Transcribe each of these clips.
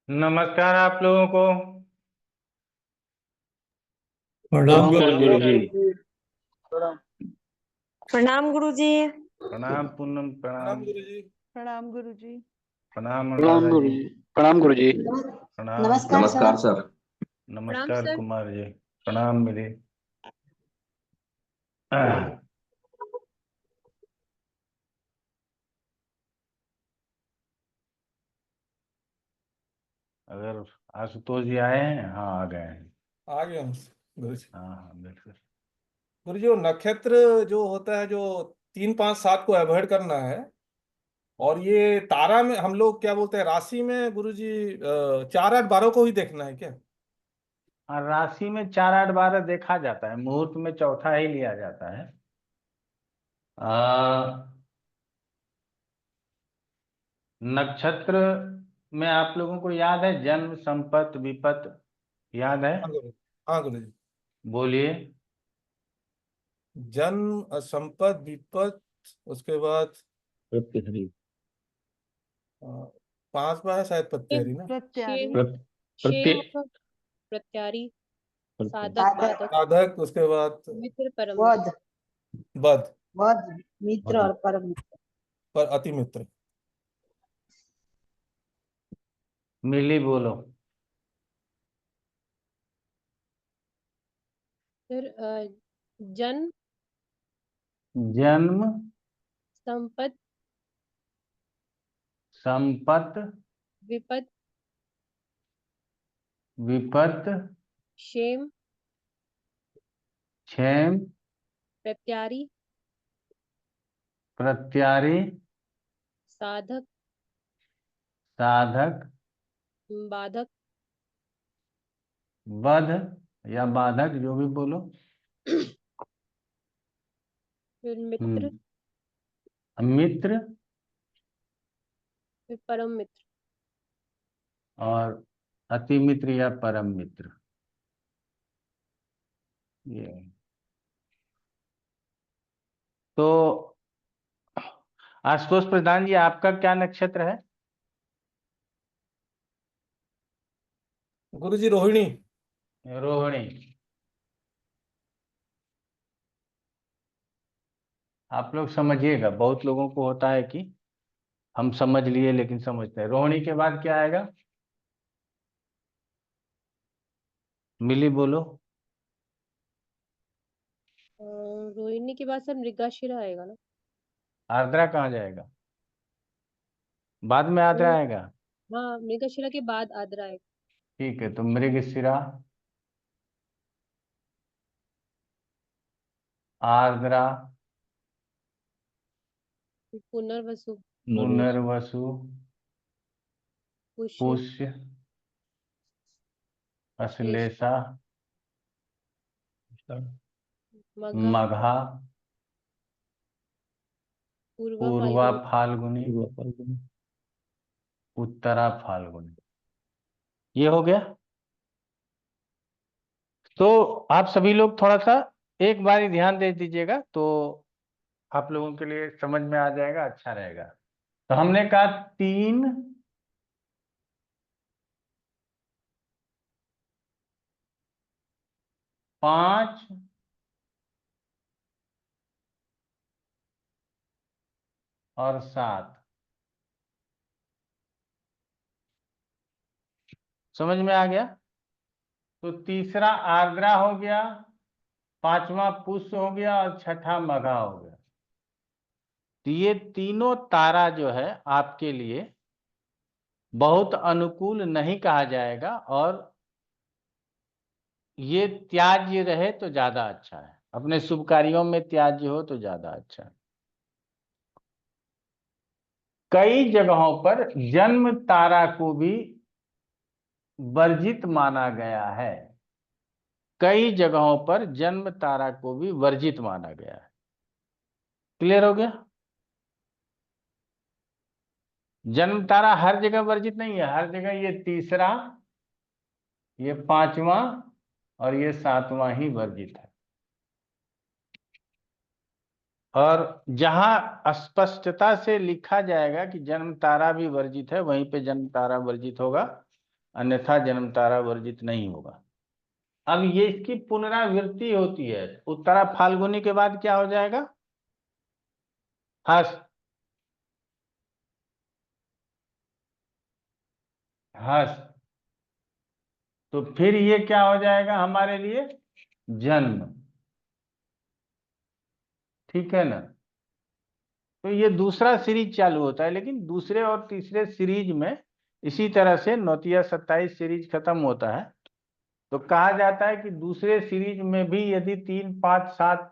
नमस्कार आप लोगों को। प्रणाम गुरुजी। प्रणाम गुरुजी। प्रणाम पूनम, प्रणाम। गुरुजी। प्रणाम गुरुजी। प्रणाम प्रणाम अनुराधा जी। गुरुजी। प्रणाम गुरुजी। प्रणाम। नमस्कार सर। प्रणाम नमस्कार सर। कुमार जी। प्रणाम मेरे। अगर आशुतोष जी आए हैं? हाँ, आ गए हैं। आ गया हूँ गुरुजी। हाँ हाँ, बिल्कुल। गुरुजी, वो नक्षत्र जो होता है, जो 3 5 7 को अवॉइड करना है। और ये तारा में हम लोग क्या बोलते हैं, राशि में गुरुजी 4 8 12 को ही देखना है क्या? और राशि में 4 8 12 देखा जाता है, मुहूर्त में चौथा ही लिया जाता है। नक्षत्र में आप लोगों को याद है जन्म, संपत, विपत? याद है? हाँ गुरुजी। हाँ गुरुजी। बोलिए। जन्म, संपद, विपत, उसके बाद प्रत्यहरी। 5 बार शायद पत्तेरी ना। प्रत्यारी। प्रत्ये क्षेम, प्रत्यारी, साधक, साधक, बाधक, साधक, उसके बाद मित्र, परम मित्र। वध, बद, वध, मित्र और परम मित्र। पर अति मित्र। मिली बोलो। फिर जन्म, जन्म, संपत, संपत, विपत, विपत, क्षेम, क्षेम, प्रत्यारी, प्रत्यारी, साधक, साधक, बाधक, वध या बाधक, जो भी बोलो। फिर मित्र, मित्र फिर परम मित्र। और अति मित्र या परम मित्र। ये तो आशुतोष प्रधान जी, आपका क्या नक्षत्र है? गुरुजी रोहिणी। रोहिणी। आप लोग समझिएगा, बहुत लोगों को होता है कि हम समझ लिए लेकिन समझते हैं। रोहिणी के बाद क्या आएगा? मिली बोलो। रोहिणी के बाद सर मृगशिरा आएगा ना? आर्द्रा कहाँ जाएगा? बाद में आर्द्रा आएगा। हाँ, मृगशिरा के बाद आद्रा आएगा। ठीक है, तो मृगशिरा, आर्द्रा, फिर पुनर्वसु, पुनर्वसु, पुष्य, पुष्य, अश्लेषा, अश्लेषा, मघा, मघा, पूर्वा, पूर्वा फाल्गुनी। फाल्गुनी, उत्तरा फाल्गुनी। ये हो गया। तो आप सभी लोग थोड़ा सा एक बार ही ध्यान दे दीजिएगा, तो आप लोगों के लिए समझ में आ जाएगा, अच्छा रहेगा। तो हमने कहा 3, 5 और 7। समझ में आ गया? तो तीसरा आर्द्रा हो गया, 5वां पुष्य हो गया और 6ठा मघा हो गया। तो ये तीनों तारा जो है आपके लिए बहुत अनुकूल नहीं कहा जाएगा, और ये त्याज्य रहे तो ज्यादा अच्छा है। अपने शुभ कार्यों में त्याज्य हो तो ज्यादा अच्छा है। कई जगहों पर जन्म तारा को भी वर्जित माना गया है। कई जगहों पर जन्म तारा को भी वर्जित माना गया है। क्लियर हो गया? जन्म तारा हर जगह वर्जित नहीं है। हर जगह ये तीसरा, ये 5वां और ये 7वां ही वर्जित है। और जहां स्पष्टता से लिखा जाएगा कि जन्म तारा भी वर्जित है, वहीं पे जन्म तारा वर्जित होगा। अन्यथा जन्म तारा वर्जित नहीं होगा। अब ये इसकी पुनरावृत्ति होती है। उत्तरा फाल्गुनी के बाद क्या हो जाएगा? हस्त। हस्त। तो फिर ये क्या हो जाएगा हमारे लिए? जन्म। ठीक है ना? तो ये दूसरा सीरीज चालू होता है, लेकिन दूसरे और तीसरे सीरीज में इसी तरह से 29-27 सीरीज खत्म होता है। तो कहा जाता है कि दूसरे सीरीज में भी यदि 3, 5, 7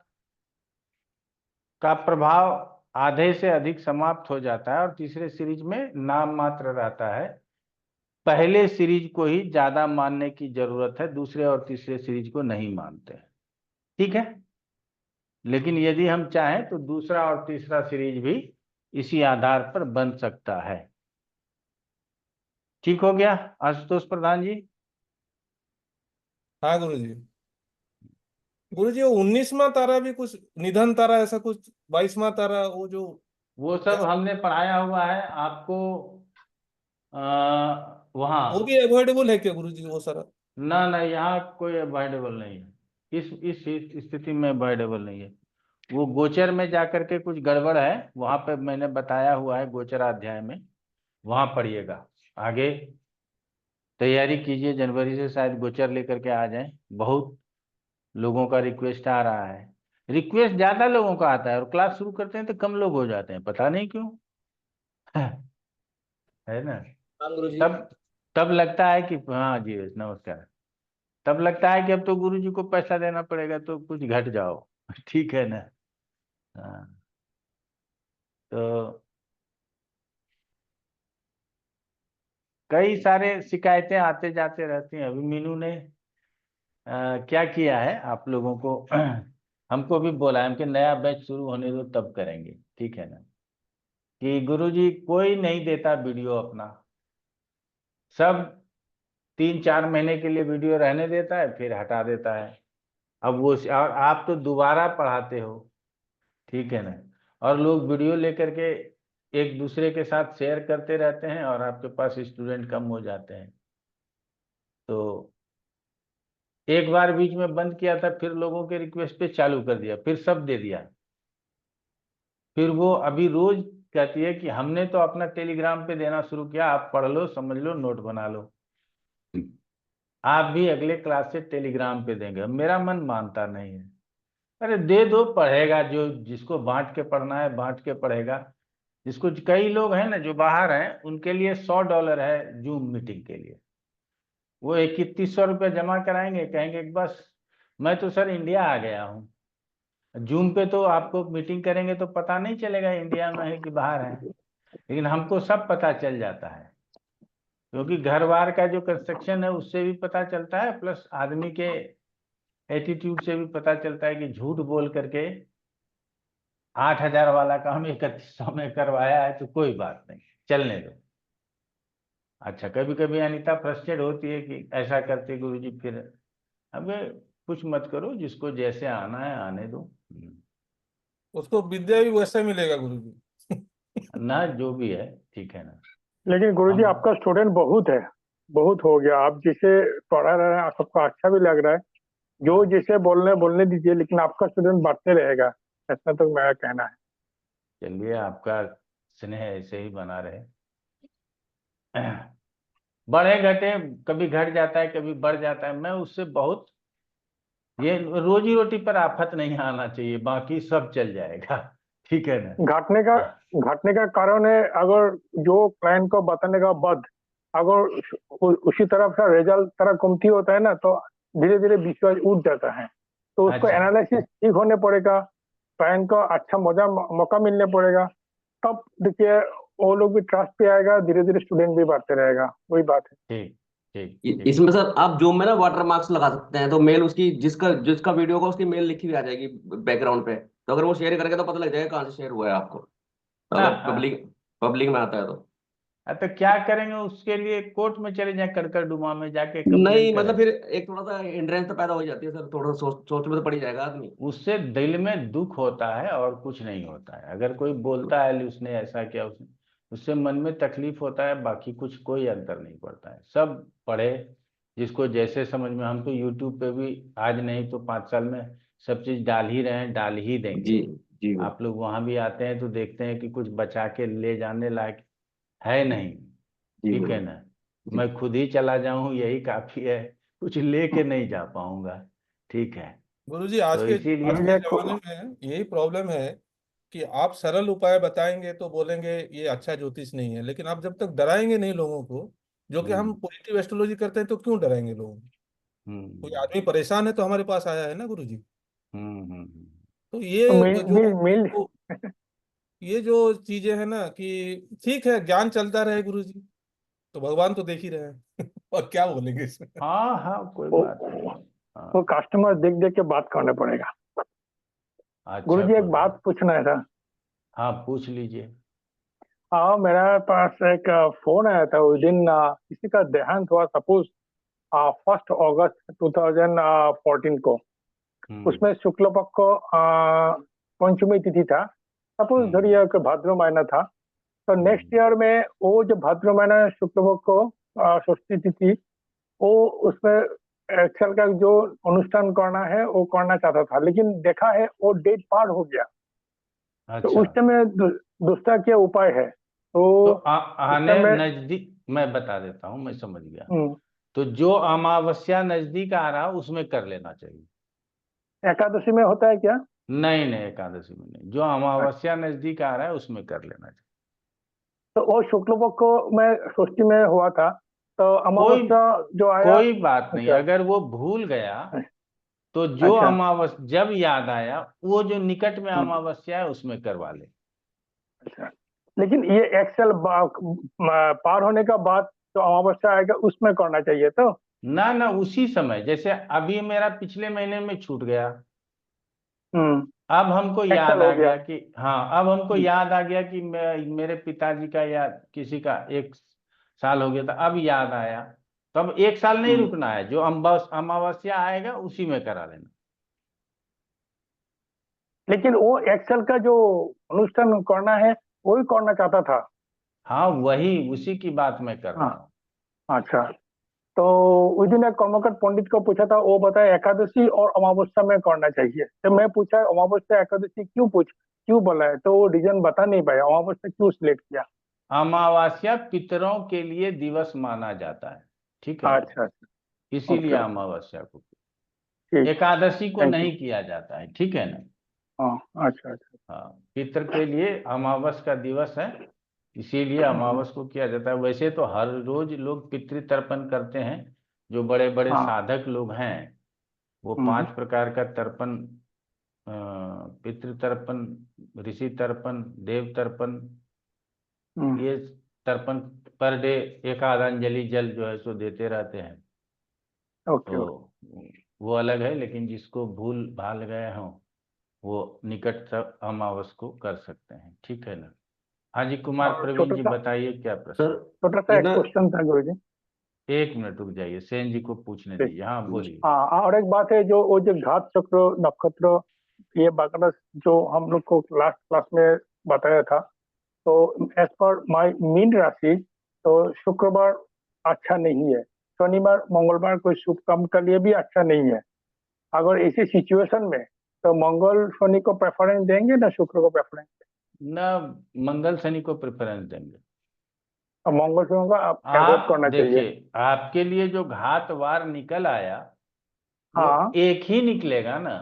का प्रभाव आधे से अधिक समाप्त हो जाता है और तीसरे सीरीज में नाम मात्र रहता है, पहले सीरीज को ही ज्यादा मानने की जरूरत है, दूसरे और तीसरे सीरीज को नहीं मानते हैं। ठीक है? लेकिन यदि हम चाहें तो दूसरा और तीसरा सीरीज भी इसी आधार पर बन सकता है। ठीक हो गया आशुतोष प्रधान जी? हाँ गुरुजी। गुरुजी वो 19वां तारा भी कुछ निधन तारा ऐसा कुछ, 22वां तारा वो जो, वो सब हमने पढ़ाया हुआ है आपको वहाँ। वो भी अवॉइडेबल है क्या गुरुजी वो सारा? ना ना, यहाँ कोई अवॉइडेबल नहीं है। इस स्थिति में अवॉइडेबल नहीं है। वो गोचर में जाकर के कुछ गड़बड़ है, वहां पे मैंने बताया हुआ है गोचराध्याय में, वहां पढ़िएगा। आगे तैयारी कीजिए, जनवरी से शायद गोचर लेकर के आ जाएं। बहुत लोगों का रिक्वेस्ट आ रहा है। रिक्वेस्ट ज्यादा लोगों का आता है और क्लास शुरू करते हैं तो कम लोग हो जाते हैं, पता नहीं क्यों। है ना? हाँ गुरुजी। तब तब लगता है कि हाँ जी नमस्कार, तब लगता है कि अब तो गुरु जी को पैसा देना पड़ेगा तो कुछ घट जाओ। ठीक है ना? हाँ। तो कई सारे शिकायतें आते जाते रहती हैं। अभी मीनू ने क्या किया है आप लोगों को हमको भी बोला है कि नया बैच शुरू होने दो तब करेंगे। ठीक है ना? कि गुरुजी कोई नहीं देता वीडियो अपना, सब 3-4 महीने के लिए वीडियो रहने देता है फिर हटा देता है। अब वो और आप तो दोबारा पढ़ाते हो। ठीक है ना? और लोग वीडियो लेकर के एक दूसरे के साथ शेयर करते रहते हैं और आपके पास स्टूडेंट कम हो जाते हैं। तो एक बार बीच में बंद किया था, फिर लोगों के रिक्वेस्ट पे चालू कर दिया, फिर सब दे दिया। फिर वो अभी रोज कहती है कि हमने तो अपना टेलीग्राम पे देना शुरू किया, आप पढ़ लो, समझ लो, नोट बना लो, आप भी अगले क्लास से टेलीग्राम पे देंगे। मेरा मन मानता नहीं है। अरे दे दो, पढ़ेगा जो, जिसको बांट के पढ़ना है बांट के पढ़ेगा। जिसको, कई लोग हैं ना जो बाहर हैं, उनके लिए $100 है जूम मीटिंग के लिए। वो 2100 रुपये जमा कराएंगे, कहेंगे कि बस मैं तो सर इंडिया आ गया हूँ। जूम पे तो आपको मीटिंग करेंगे तो पता नहीं चलेगा इंडिया में है कि बाहर है, लेकिन हमको सब पता चल जाता है, क्योंकि घर बार का जो कंस्ट्रक्शन है उससे भी पता चलता है, प्लस आदमी के एटीट्यूड से भी पता चलता है कि झूठ बोल करके 8000 वाला काम 3100 में करवाया है तो कोई बात नहीं, चलने दो। अच्छा, कभी कभी अनीता फ्रस्ट्रेट होती है कि ऐसा करते गुरुजी, फिर अब कुछ मत करो, जिसको जैसे आना है आने दो। उसको विद्या भी वैसे मिलेगा गुरुजी। ना जो भी है, ठीक है ना? लेकिन गुरुजी हम आपका स्टूडेंट बहुत है, बहुत हो गया। आप जिसे पढ़ा रहे हैं सबको अच्छा भी लग रहा है, जो जिसे बोलने दीजिए, लेकिन आपका स्टूडेंट बढ़ते रहेगा, ऐसा तो मेरा कहना है। चलिए, आपका स्नेह ऐसे ही बना रहे। बढ़े घटे, कभी घट जाता है कभी बढ़ जाता है, मैं उससे बहुत, ये रोजी रोटी पर आफत नहीं आना चाहिए, बाकी सब चल जाएगा। ठीक है ना? घटने का हाँ, घटने का कारण है, अगर जो क्लाइंट को बताने का बाद अगर उसी तरफ का रिजल्ट तरह कमती होता है ना, तो धीरे धीरे विश्वास उठ जाता है। तो उसको अच्छा। एनालिसिस ठीक होने पड़ेगा, क्लाइंट को अच्छा मौका मिलने पड़ेगा, तब देखिए वो लोग भी ट्रस्ट पे आएगा, धीरे धीरे स्टूडेंट भी बढ़ते रहेगा। वही बात है। ठीक ठीक ठीक। इसमें सर आप जूम में ना वाटर मार्क्स लगा सकते हैं, तो मेल उसकी, जिसका जिसका वीडियो होगा उसकी मेल लिखी हुई आ जाएगी बैकग्राउंड पे, तो अगर वो शेयर करेगा तो पता लग जाएगा कहाँ से शेयर हुआ है आपको, अगर पब्लिक पब्लिक में आता है तो। तो क्या करेंगे उसके लिए? कोर्ट में चले जाए, कड़कड़ डुमा में जाके कंप्लेंट नहीं करें? मतलब फिर एक थोड़ा सा हिंड्रेंस तो पैदा हो जाती है सर, थोड़ा सोच में तो पड़ ही जाएगा आदमी। उससे दिल में दुख होता है और कुछ नहीं होता है। अगर कोई बोलता है उसने ऐसा किया, उसने, उससे मन में तकलीफ होता है, बाकी कुछ कोई अंतर नहीं पड़ता है। सब पढ़े, जिसको जैसे समझ में। हम तो यूट्यूब पे भी आज नहीं तो 5 साल में सब चीज डाल ही रहे हैं, डाल ही देंगे। जी जी गुरु आप लोग वहां भी आते हैं तो देखते हैं कि कुछ बचा के ले जाने लायक है नहीं, जी ठीक गुरु है ना। जी मैं खुद ही चला जाऊं यही काफी है, कुछ लेके नहीं जा पाऊंगा, ठीक है। गुरुजी तो आज इसीलिए के जमाने में यही प्रॉब्लम है कि आप सरल उपाय बताएंगे तो बोलेंगे ये अच्छा ज्योतिष नहीं है, लेकिन आप जब तक डराएंगे नहीं लोगों को, जो कि हम हम्म पॉजिटिव एस्ट्रोलॉजी करते हैं, तो क्यों डराएंगे लोगों को? कोई हम्म आदमी परेशान है तो हमारे पास आया है ना गुरुजी। हम्म। तो तो ये मिल जो मिल मिल ये जो चीजें हैं ना, कि ठीक है ज्ञान चलता रहे गुरुजी, तो भगवान तो देख ही रहे हैं और क्या बोलेंगे इसमें। हाँ हाँ, कोई वो बात नहीं। वो हाँ, कस्टमर देख देख के बात करना पड़ेगा। अच्छा, गुरुजी कोई एक बात। बात पूछना था। हाँ, पूछ लीजिए। हाँ, मेरे पास एक फोन आया था उस दिन, किसी का देहांत हुआ, सपोज 1 अगस्त 2014 को। हम्म उसमें शुक्ल पक्ष को पंचमी तिथि था। सपोज हम्म धरिए कि भाद्र महीना था। तो नेक्स्ट ईयर में वो जो भाद्र महीना शुक्ल पक्ष को षष्ठी तिथि, वो उसमें एक्सेल का जो अनुष्ठान करना है वो करना चाहता था, लेकिन देखा है वो डेट पार हो गया। तो अच्छा, उस समय दूसरा क्या उपाय है? तो तो उस आने समय नजदीक मैं बता देता हूँ, मैं समझ गया। हम्म, तो जो अमावस्या नजदीक आ रहा उसमें कर लेना चाहिए। एकादशी में होता है क्या? नहीं नहीं, एकादशी में नहीं, जो अमावस्या नजदीक आ रहा है उसमें कर लेना चाहिए। तो वो शुक्ल पक्ष को मैं षष्ठी में हुआ था, तो कोई अमावस्या जो आया। कोई बात नहीं, अच्छा अगर वो भूल गया तो जो अच्छा अमावस्या जब याद आया, वो जो निकट में हम्म, अमावस्या है उसमें करवा ले। अच्छा। लेकिन ये एक्सेल पार होने का बाद जो अमावस्या आएगा उसमें करना चाहिए तो। ना ना, उसी समय, जैसे अभी मेरा पिछले महीने में छूट गया, हम्म, अब हमको याद एक्सेल आ हो गया। गया कि हाँ, अब हमको याद आ गया कि मेरे पिताजी का या किसी का 1 साल हो गया था, अब याद आया। तो अब 1 साल नहीं हम्म, रुकना है, जो अमावस्या आएगा उसी में करा लेना। लेकिन वो एक्सेल का जो अनुष्ठान करना है वही करना चाहता था। हाँ, वही उसी की बात मैं कर हाँ, रहा हूँ। अच्छा। तो उस दिन एक कर्मकर पंडित को पूछा था, वो बताया एकादशी और अमावस्या में करना चाहिए। तो मैं पूछा अमावस्या एकादशी क्यों बोला है, तो वो रीजन बता नहीं पाया, अमावस्या क्यों सिलेक्ट किया। अमावस्या पितरों के लिए दिवस माना जाता है, ठीक है ना। अच्छा अच्छा, इसीलिए ओके ओके, अमावस्या को, ठीक, एकादशी को थैंक यू। नहीं किया जाता है, ठीक है ना। हाँ, अच्छा अच्छा। हाँ, पितर के लिए अमावस का दिवस है, इसीलिए हम्म, अमावस को किया जाता है। वैसे तो हर रोज लोग पितृ तर्पण करते हैं, जो बड़े बड़े हाँ, साधक लोग हैं वो हम्म, 5 प्रकार का तर्पण, पितृ तर्पण, ऋषि तर्पण, देव तर्पण, हम्म, ये तर्पण पर डे एक आध अंजलि जल जो है सो देते रहते हैं। Okay okay. तो वो अलग है, लेकिन जिसको भूल भाल गए हों वो निकट तक अमावस को कर सकते हैं, ठीक है ना। हाँ जी, कुमार और प्रवीण जी बताइए क्या प्रश्न। सर छोटा सा ये एक ना क्वेश्चन था गुरु जी। 1 मिनट रुक जाइए, सेन जी को पूछने दीजिए। हाँ, बोलिए। हाँ, और एक बात है, जो वो जो घात चक्र नक्षत्र, ये बाकायदा जो हम लोग को लास्ट क्लास में बताया था। तो एज पर माय मीन राशि, तो शुक्रवार अच्छा नहीं है, शनिवार मंगलवार कोई शुभ काम के लिए भी अच्छा नहीं है। अगर ऐसी सिचुएशन में तो मंगल शनि को प्रेफरेंस देंगे ना शुक्र को प्रेफरेंस? ना, मंगल शनि को प्रेफरेंस देंगे। और मंगल शनि का अवॉइड आप करना चाहिए। देखिए, आपके लिए जो घात वार निकल आया वो हाँ एक ही निकलेगा ना,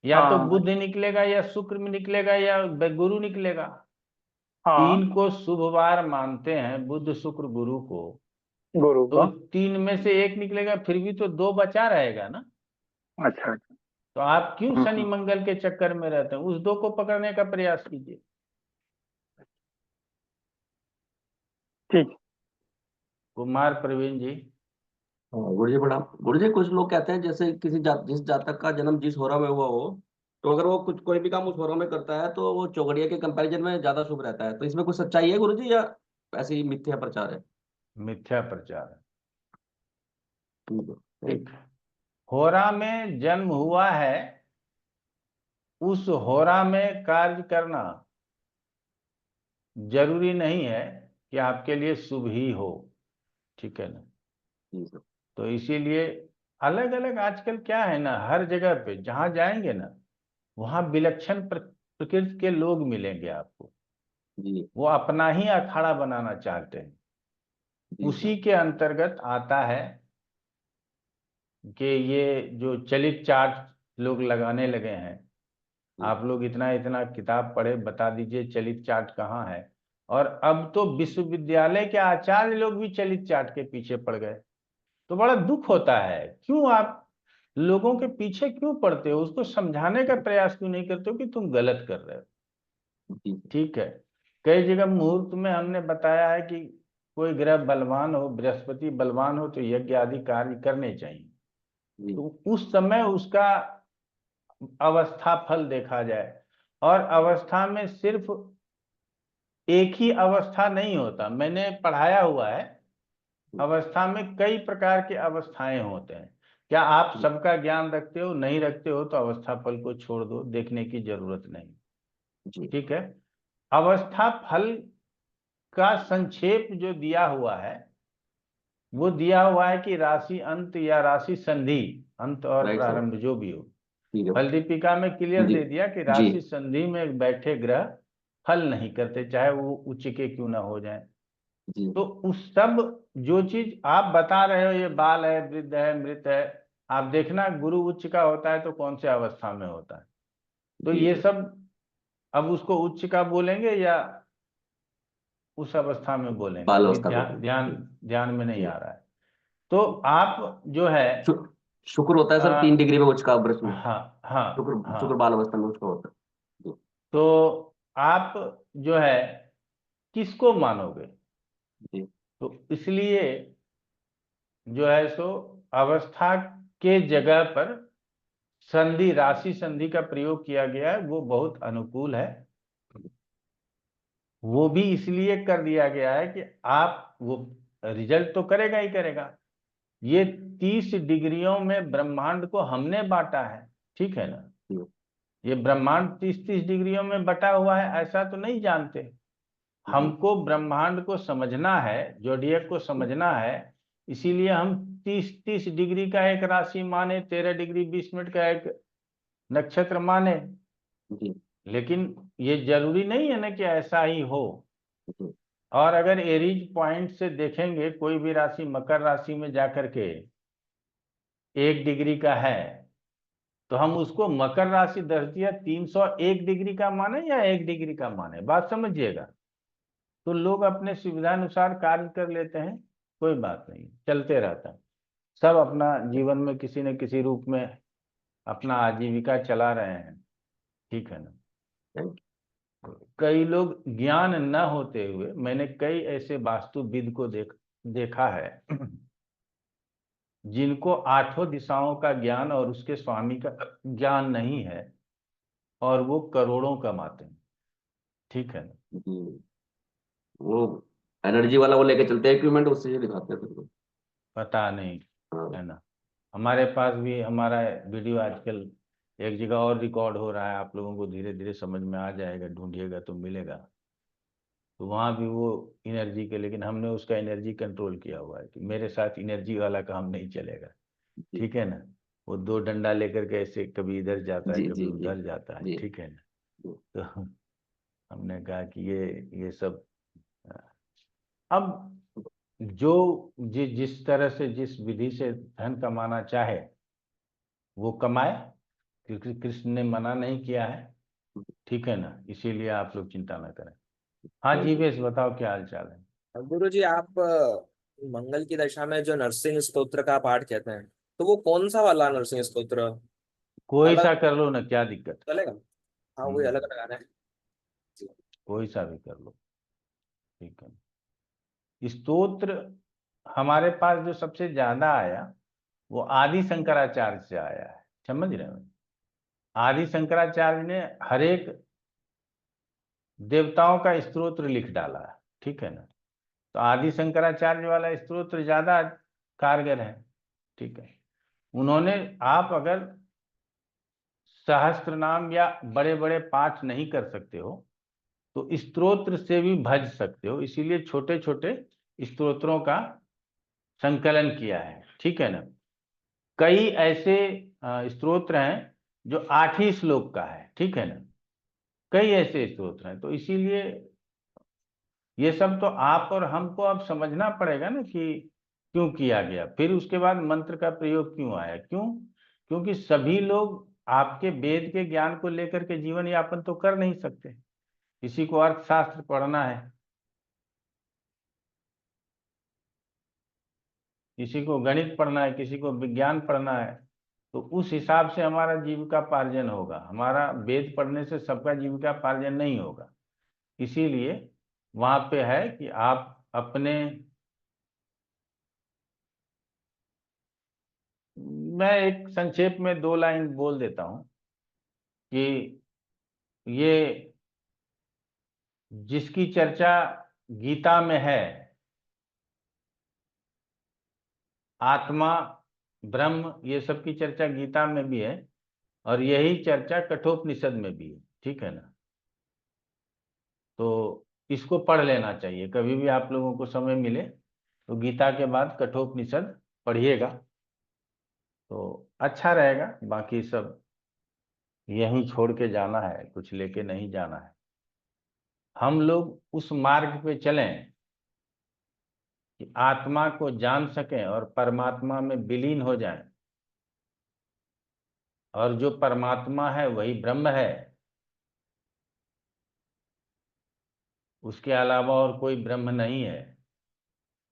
या तो हाँ बुध निकलेगा या शुक्र में निकलेगा या गुरु निकलेगा। हाँ, 3 को शुभ वार मानते हैं, बुध शुक्र गुरु को। गुरु तो का। 3 में से 1 निकलेगा, फिर भी तो 2 बचा रहेगा ना। अच्छा अच्छा। तो आप क्यों शनि हम्म, मंगल के चक्कर में रहते हैं, उस 2 को पकड़ने का प्रयास कीजिए। ठीक। कुमार प्रवीण जी। हाँ, गुरु जी प्रणाम। गुरु जी कुछ लोग कहते हैं जैसे जिस जातक का जन्म जिस होरा में हुआ हो, तो अगर वो कुछ कोई भी काम उस होरा में करता है तो वो चौघड़िया के कंपैरिजन में ज्यादा शुभ रहता है। तो इसमें कुछ सच्चाई है गुरु जी, या ऐसे ही मिथ्या प्रचार है? मिथ्या प्रचार है। ठीक है, ठीक, होरा में जन्म हुआ है, उस होरा में कार्य करना जरूरी नहीं है कि आपके लिए शुभ ही हो, ठीक है ना। जी सर। तो इसीलिए अलग अलग आजकल क्या है ना, हर जगह पे जहां जाएंगे ना वहां विलक्षण प्रकृति के लोग मिलेंगे आपको। जी वो अपना ही अखाड़ा बनाना चाहते हैं। जी उसी सर। के अंतर्गत आता है कि ये जो चलित चार्ट लोग लगाने लगे हैं। आप लोग इतना इतना किताब पढ़े, बता दीजिए चलित चार्ट कहाँ है। और अब तो विश्वविद्यालय के आचार्य लोग भी चलित चार्ट के पीछे पड़ गए। तो बड़ा दुख होता है, क्यों आप लोगों के पीछे क्यों पड़ते हो? उसको समझाने का प्रयास क्यों नहीं करते हो कि तुम गलत कर रहे हो? जी सर। ठीक है, कई जगह मुहूर्त में हमने बताया है कि कोई ग्रह बलवान हो, बृहस्पति बलवान हो तो यज्ञ आदि कार्य करने चाहिए। जी तो उस समय उसका अवस्था फल देखा जाए। और अवस्था में सिर्फ एक ही अवस्था नहीं होता, मैंने पढ़ाया हुआ है। अवस्था में कई प्रकार के अवस्थाएं होते हैं। क्या आप सबका ज्ञान रखते हो? नहीं रखते हो तो अवस्था फल को छोड़ दो, देखने की जरूरत नहीं। जी ठीक है, अवस्था फल का संक्षेप जो दिया हुआ है वो दिया हुआ है कि राशि अंत या राशि संधि, अंत और राइट सर। प्रारंभ जो भी हो। ठीक है। फल दीपिका में क्लियर जी दे दिया कि जी राशि संधि में बैठे ग्रह फल नहीं करते, चाहे वो उच्च के क्यों ना हो जाए। जी तो उस सब जो चीज आप बता रहे हो, ये बाल है, वृद्ध है, मृत है, आप देखना गुरु उच्च का होता है तो कौन से अवस्था में होता है। तो जी ये सर। सब अब उसको उच्च का बोलेंगे या उस अवस्था में बोलेंगे, बाल अभी अवस्था को। ध्यान में नहीं जी। आ रहा है। तो आप जो है शु- शुक्र होता है सर 3 डिग्री में उच्च का वृक्ष में। हाँ हाँ शुक्र शुक्र हाँ, बाल अवस्था में उसका होता है। जी तो आप जो है किसको मानोगे? जी तो इसलिए जो है सो अवस्था के जगह पर संधि, राशि संधि का प्रयोग किया गया है, वो बहुत अनुकूल है। वो भी इसलिए कर दिया गया है कि आप वो रिजल्ट तो करेगा ही करेगा। ये 30 डिग्रियों में ब्रह्मांड को हमने बांटा है, ठीक है ना। जी ये ब्रह्मांड 30-30 डिग्रियों में बटा हुआ है ऐसा तो नहीं जानते। जी हमको ब्रह्मांड को समझना है, जोडियक को समझना है। इसीलिए हम 30-30 डिग्री का एक राशि माने, 13 डिग्री 20 मिनट का एक नक्षत्र माने। जी लेकिन ये जरूरी नहीं है ना कि ऐसा ही हो। जी और अगर एरीज पॉइंट से देखेंगे कोई भी राशि मकर राशि में जाकर के 1 डिग्री का है तो हम उसको मकर राशि दस दिया 301 डिग्री का माने या 1 डिग्री का माने, बात समझिएगा। तो लोग अपने सुविधानुसार कार्य कर लेते हैं, कोई बात नहीं, चलते रहता है। सब अपना जीवन में किसी न किसी रूप में अपना आजीविका चला रहे हैं, ठीक है ना। थैंक कई लोग ज्ञान न होते हुए, मैंने कई ऐसे वास्तुविद को देखा है जिनको आठों दिशाओं का ज्ञान और उसके स्वामी का ज्ञान नहीं है और वो करोड़ों कमाते हैं, ठीक है ना। यू। जी वो एनर्जी वाला वो लेके चलते हैं इक्विपमेंट, उससे ये दिखाते हैं फिर वो। पता नहीं, हाँ है ना। हमारे पास भी हमारा वीडियो आजकल एक जगह और रिकॉर्ड हो रहा है, आप लोगों को धीरे धीरे समझ में आ जाएगा, ढूंढिएगा तो मिलेगा। तो वहां भी वो एनर्जी के, लेकिन हमने उसका एनर्जी कंट्रोल किया हुआ है कि मेरे साथ एनर्जी वाला काम नहीं चलेगा, जी ठीक है ना। वो दो डंडा लेकर के ऐसे कभी इधर जाता है जी कभी जी जी उधर जाता है, जी ठीक है ना। जी तो हमने कहा कि ये सब अब जो जिस तरह से जिस विधि से धन कमाना चाहे वो कमाए, क्योंकि कृष्ण ने मना नहीं किया है, ठीक है ना। इसीलिए आप लोग चिंता ना करें। हाँ थैंक यू। जीवेश बताओ क्या हाल चाल है? गुरु जी, आप मंगल की दशा में जो नरसिंह स्तोत्र का पाठ कहते हैं, तो वो कौन सा वाला नरसिंह स्तोत्र? कोई अलग सा कर लो ना, क्या दिक्कत चलेगा? हाँ, है? वही अलग लगाना है। जी। कोई सा भी कर लो, ठीक है। स्तोत्र हमारे पास जो सबसे ज्यादा आया वो आदि शंकराचार्य से आया है, समझ रहे हो। आदि शंकराचार्य ने हर एक देवताओं का स्तोत्र लिख डाला है, ठीक है ना। तो आदि शंकराचार्य वाला स्तोत्र ज्यादा कारगर है, ठीक है। उन्होंने, आप अगर सहस्त्र नाम या बड़े बड़े पाठ नहीं कर सकते हो तो स्तोत्र से भी भज सकते हो, इसीलिए छोटे छोटे स्तोत्रों का संकलन किया है, ठीक है ना। कई ऐसे स्तोत्र हैं जो 8 ही श्लोक का है, ठीक है ना, कई ऐसे स्तोत्र हैं। तो इसीलिए ये सब तो आप और हमको अब समझना पड़ेगा ना कि क्यों किया गया, फिर उसके बाद मंत्र का प्रयोग क्यों आया, क्यों, क्योंकि सभी लोग आपके वेद के ज्ञान को लेकर के जीवन यापन तो कर नहीं सकते। किसी को अर्थशास्त्र पढ़ना है, किसी को गणित पढ़ना है, किसी को विज्ञान पढ़ना है, तो उस हिसाब से हमारा जीविका पार्जन होगा। हमारा वेद पढ़ने से सबका जीविका पार्जन नहीं होगा। इसीलिए वहां पे है कि आप अपने, मैं एक संक्षेप में 2 लाइन बोल देता हूं कि ये जिसकी चर्चा गीता में है, आत्मा, ब्रह्म, ये सब की चर्चा गीता में भी है और यही चर्चा कठोपनिषद में भी है, ठीक है ना। तो इसको पढ़ लेना चाहिए, कभी भी आप लोगों को समय मिले तो गीता के बाद कठोपनिषद पढ़िएगा तो अच्छा रहेगा। बाकी सब यहीं छोड़ के जाना है, कुछ लेके नहीं जाना है। हम लोग उस मार्ग पे चलें कि आत्मा को जान सकें और परमात्मा में विलीन हो जाएं, और जो परमात्मा है वही ब्रह्म है, उसके अलावा और कोई ब्रह्म नहीं है,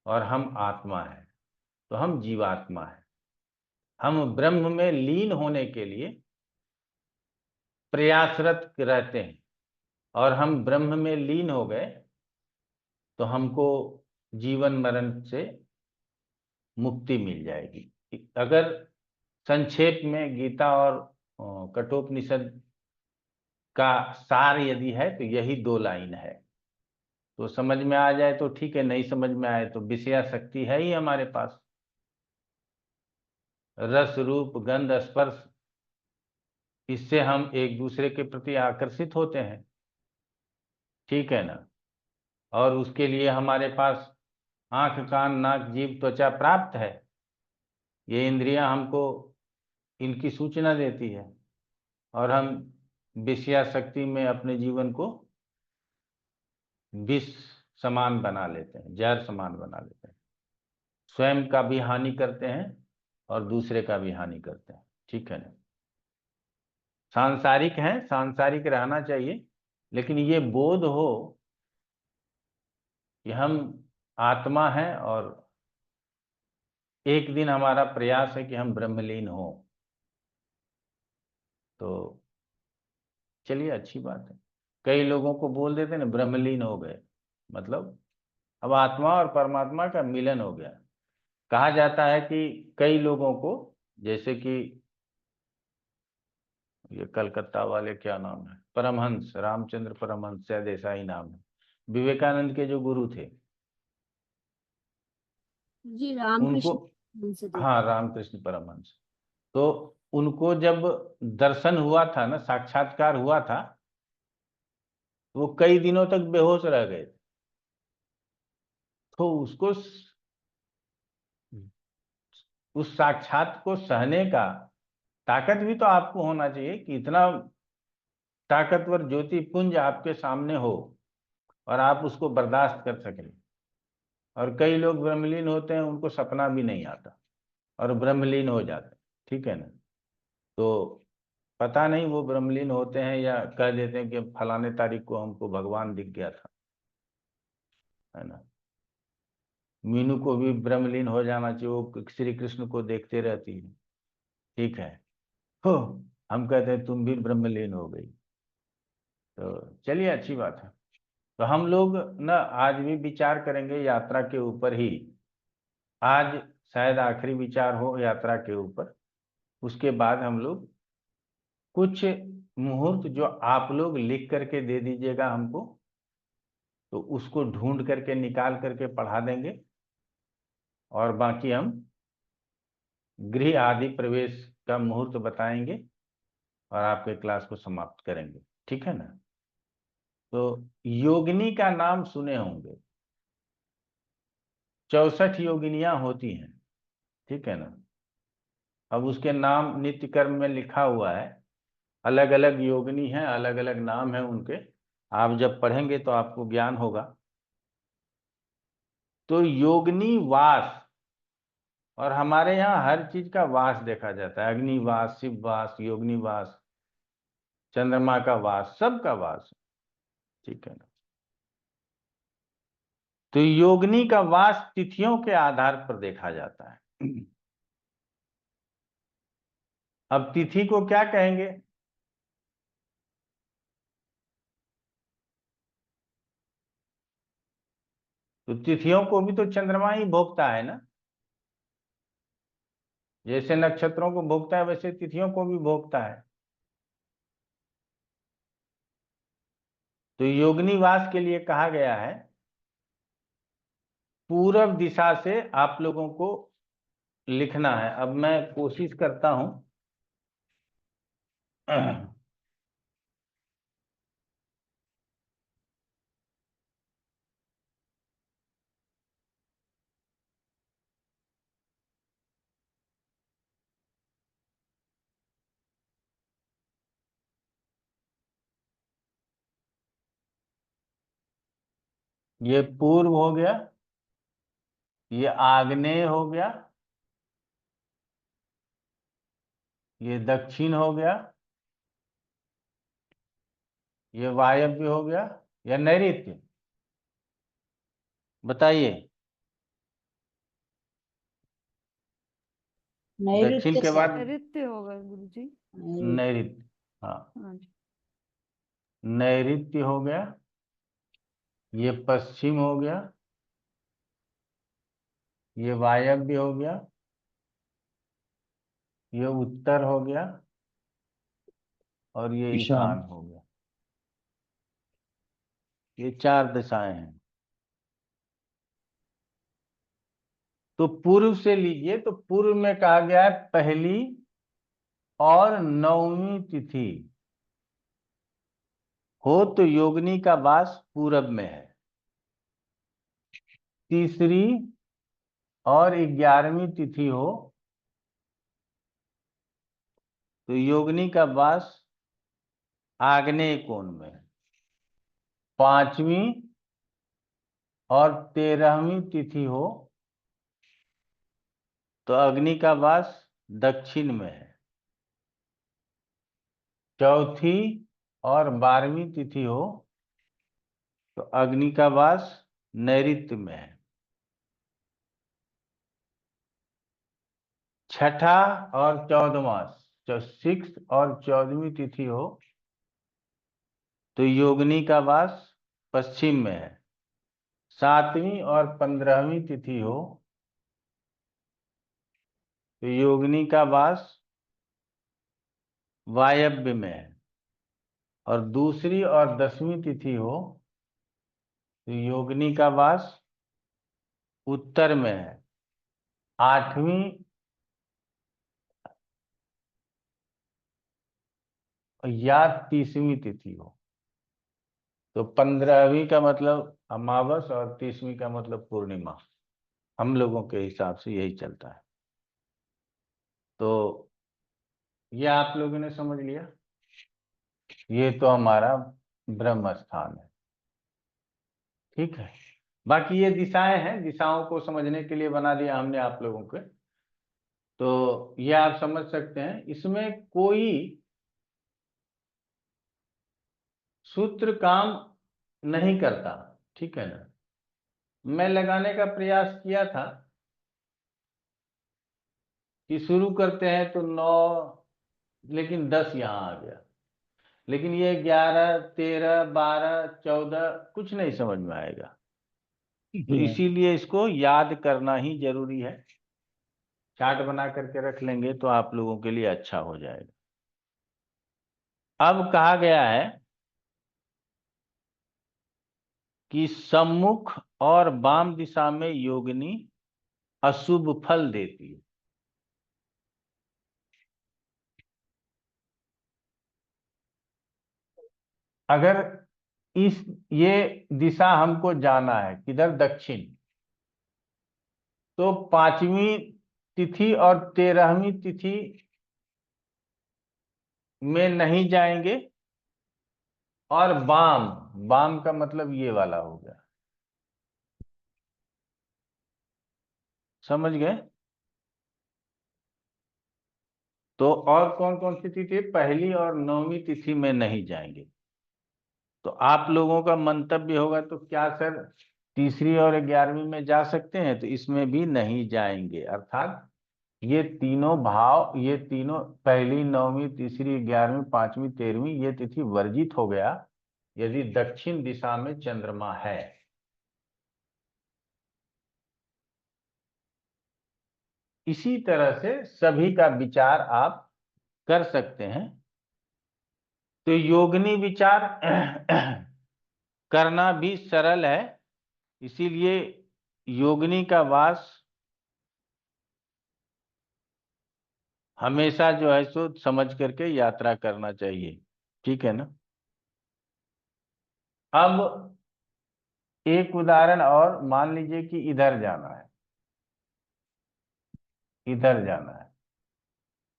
और हम आत्मा है, तो हम जीवात्मा है। हम ब्रह्म में लीन होने के लिए प्रयासरत रहते हैं, और हम ब्रह्म में लीन हो गए तो हमको जीवन मरण से मुक्ति मिल जाएगी। अगर संक्षेप में गीता और कठोपनिषद का सार यदि है तो यही 2 लाइन है। तो समझ में आ जाए तो ठीक है, नहीं समझ में आए तो विषया शक्ति है ही हमारे पास, रस रूप गंध स्पर्श, इससे हम एक दूसरे के प्रति आकर्षित होते हैं, ठीक है ना। और उसके लिए हमारे पास आंख कान नाक जीभ त्वचा प्राप्त है, ये इंद्रियां हमको इनकी सूचना देती है, और हम विषयाशक्ति में अपने जीवन को विष समान बना लेते हैं, जहर समान बना लेते हैं, स्वयं का भी हानि करते हैं और दूसरे का भी हानि करते हैं, ठीक है ना। सांसारिक हैं, सांसारिक रहना चाहिए, लेकिन ये बोध हो कि हम आत्मा हैं और एक दिन हमारा प्रयास है कि हम ब्रह्मलीन हो। तो चलिए अच्छी बात है। कई लोगों को बोल देते ना ब्रह्मलीन हो गए, मतलब अब आत्मा और परमात्मा का मिलन हो गया। कहा जाता है कि कई लोगों को, जैसे कि ये कलकत्ता वाले, क्या नाम है, परमहंस रामचंद्र परमहंस, शायद ऐसा ही नाम है, विवेकानंद के जो गुरु थे, जी उनको, रामकृष्ण से हाँ रामकृष्ण परमहंस, तो उनको जब दर्शन हुआ था ना, साक्षात्कार हुआ था, वो कई दिनों तक बेहोश रह गए। तो उसको उस साक्षात को सहने का ताकत भी तो आपको होना चाहिए कि इतना ताकतवर ज्योति पुंज आपके सामने हो और आप उसको बर्दाश्त कर सकें। और कई लोग ब्रह्मलीन होते हैं, उनको सपना भी नहीं आता और ब्रह्मलीन हो जाते हैं, ठीक है ना। तो पता नहीं वो ब्रह्मलीन होते हैं या कह देते हैं कि फलाने तारीख को हमको भगवान दिख गया था, है ना। मीनू को भी ब्रह्मलीन हो जाना चाहिए, वो श्री कृष्ण को देखते रहती है, ठीक है। हो, हम कहते हैं तुम भी ब्रह्मलीन हो गई। तो चलिए अच्छी बात है। तो हम लोग ना आज भी विचार करेंगे यात्रा के ऊपर ही। आज शायद आखिरी विचार हो यात्रा के ऊपर, उसके बाद हम लोग कुछ मुहूर्त जो आप लोग लिख करके दे दीजिएगा हमको, तो उसको ढूंढ करके निकाल करके पढ़ा देंगे, और बाकी हम गृह आदि प्रवेश का मुहूर्त बताएंगे और आपके क्लास को समाप्त करेंगे, ठीक है ना। तो योगिनी का नाम सुने होंगे, 64 योगिनियां होती हैं, ठीक है ना। अब उसके नाम नित्य कर्म में लिखा हुआ है, अलग अलग योगिनी हैं, अलग अलग नाम है उनके। आप जब पढ़ेंगे तो आपको ज्ञान होगा। तो योगिनी वास, और हमारे यहाँ हर चीज का वास देखा जाता है, अग्निवास, शिववास, योगिनीवास, चंद्रमा का वास, सबका वास, ठीक है ना। तो योगिनी का वास तिथियों के आधार पर देखा जाता है। अब तिथि को क्या कहेंगे? तो तिथियों को भी तो चंद्रमा ही भोगता है ना, जैसे नक्षत्रों को भोगता है वैसे तिथियों को भी भोगता है। तो योगिनीवास के लिए कहा गया है पूरब दिशा से आप लोगों को लिखना है। अब मैं कोशिश करता हूं। ये पूर्व हो गया, ये आग्नेय हो गया, ये दक्षिण हो गया, ये वायव्य हो गया, या नैऋत्य? बताइए। दक्षिण नैऋत्य के से बाद नैऋत्य होगा गुरुजी। नैऋत्य। नैऋत्य, हाँ, हाँ जी। नैऋत्य हो गया, ये पश्चिम हो गया, ये वायव्य हो गया, ये उत्तर हो गया, और ये ईशान हो गया। ये 4 दिशाएं हैं। तो पूर्व से लीजिए, तो पूर्व में कहा गया है पहली और 9वीं तिथि हो तो योगिनी का वास पूरब में है। तीसरी और 11वीं तिथि हो तो योगिनी का वास आग्नेय कोण में है। 5वीं और 13वीं तिथि हो तो अग्नि का वास दक्षिण में है। चौथी और 12वीं तिथि हो तो अग्नि का वास नैऋत्य में है। छठा और 14वां, जो 6 और 14वीं तिथि हो तो योगिनी का वास पश्चिम में है। 7वीं और 15वीं तिथि हो तो योगिनी का वास वायव्य में है। और दूसरी और 10वीं तिथि हो तो योगिनी का वास उत्तर में है। 8वीं या 30वीं तिथि हो तो 15वीं का मतलब अमावस और 30वीं का मतलब पूर्णिमा। हम लोगों के हिसाब से यही चलता है। तो ये आप लोगों ने समझ लिया। ये तो हमारा ब्रह्म स्थान है, ठीक है। बाकी ये दिशाएं हैं, दिशाओं को समझने के लिए बना दिया हमने आप लोगों को। तो ये आप समझ सकते हैं, इसमें कोई सूत्र काम नहीं करता, ठीक है ना। मैं लगाने का प्रयास किया था कि शुरू करते हैं तो 9, लेकिन 10 यहाँ आ गया। लेकिन ये 11, 13, 12, 14 कुछ नहीं समझ में आएगा। तो इसीलिए इसको याद करना ही जरूरी है। चार्ट बना करके रख लेंगे तो आप लोगों के लिए अच्छा हो जाएगा। अब कहा गया है कि सम्मुख और वाम दिशा में योगिनी अशुभ फल देती है। अगर इस ये दिशा हमको जाना है किधर, दक्षिण। तो 5वीं तिथि और 13वीं तिथि में नहीं जाएंगे। और वाम, वाम का मतलब ये वाला हो गया, समझ गए। तो और कौन कौन सी तिथि, पहली और 9वीं तिथि में नहीं जाएंगे। तो आप लोगों का मंतव्य होगा तो क्या सर तीसरी और 11वीं में जा सकते हैं, तो इसमें भी नहीं जाएंगे। अर्थात ये तीनों भाव, ये तीनों पहली, 9वीं, तीसरी, 11वीं, 5वीं, 13वीं, ये तिथि वर्जित हो गया यदि दक्षिण दिशा में चंद्रमा है। इसी तरह से सभी का विचार आप कर सकते हैं। तो योगिनी विचार करना भी सरल है, इसीलिए योगिनी का वास हमेशा जो है सो समझ करके यात्रा करना चाहिए, ठीक है ना। अब एक उदाहरण और, मान लीजिए कि इधर जाना है, इधर जाना है,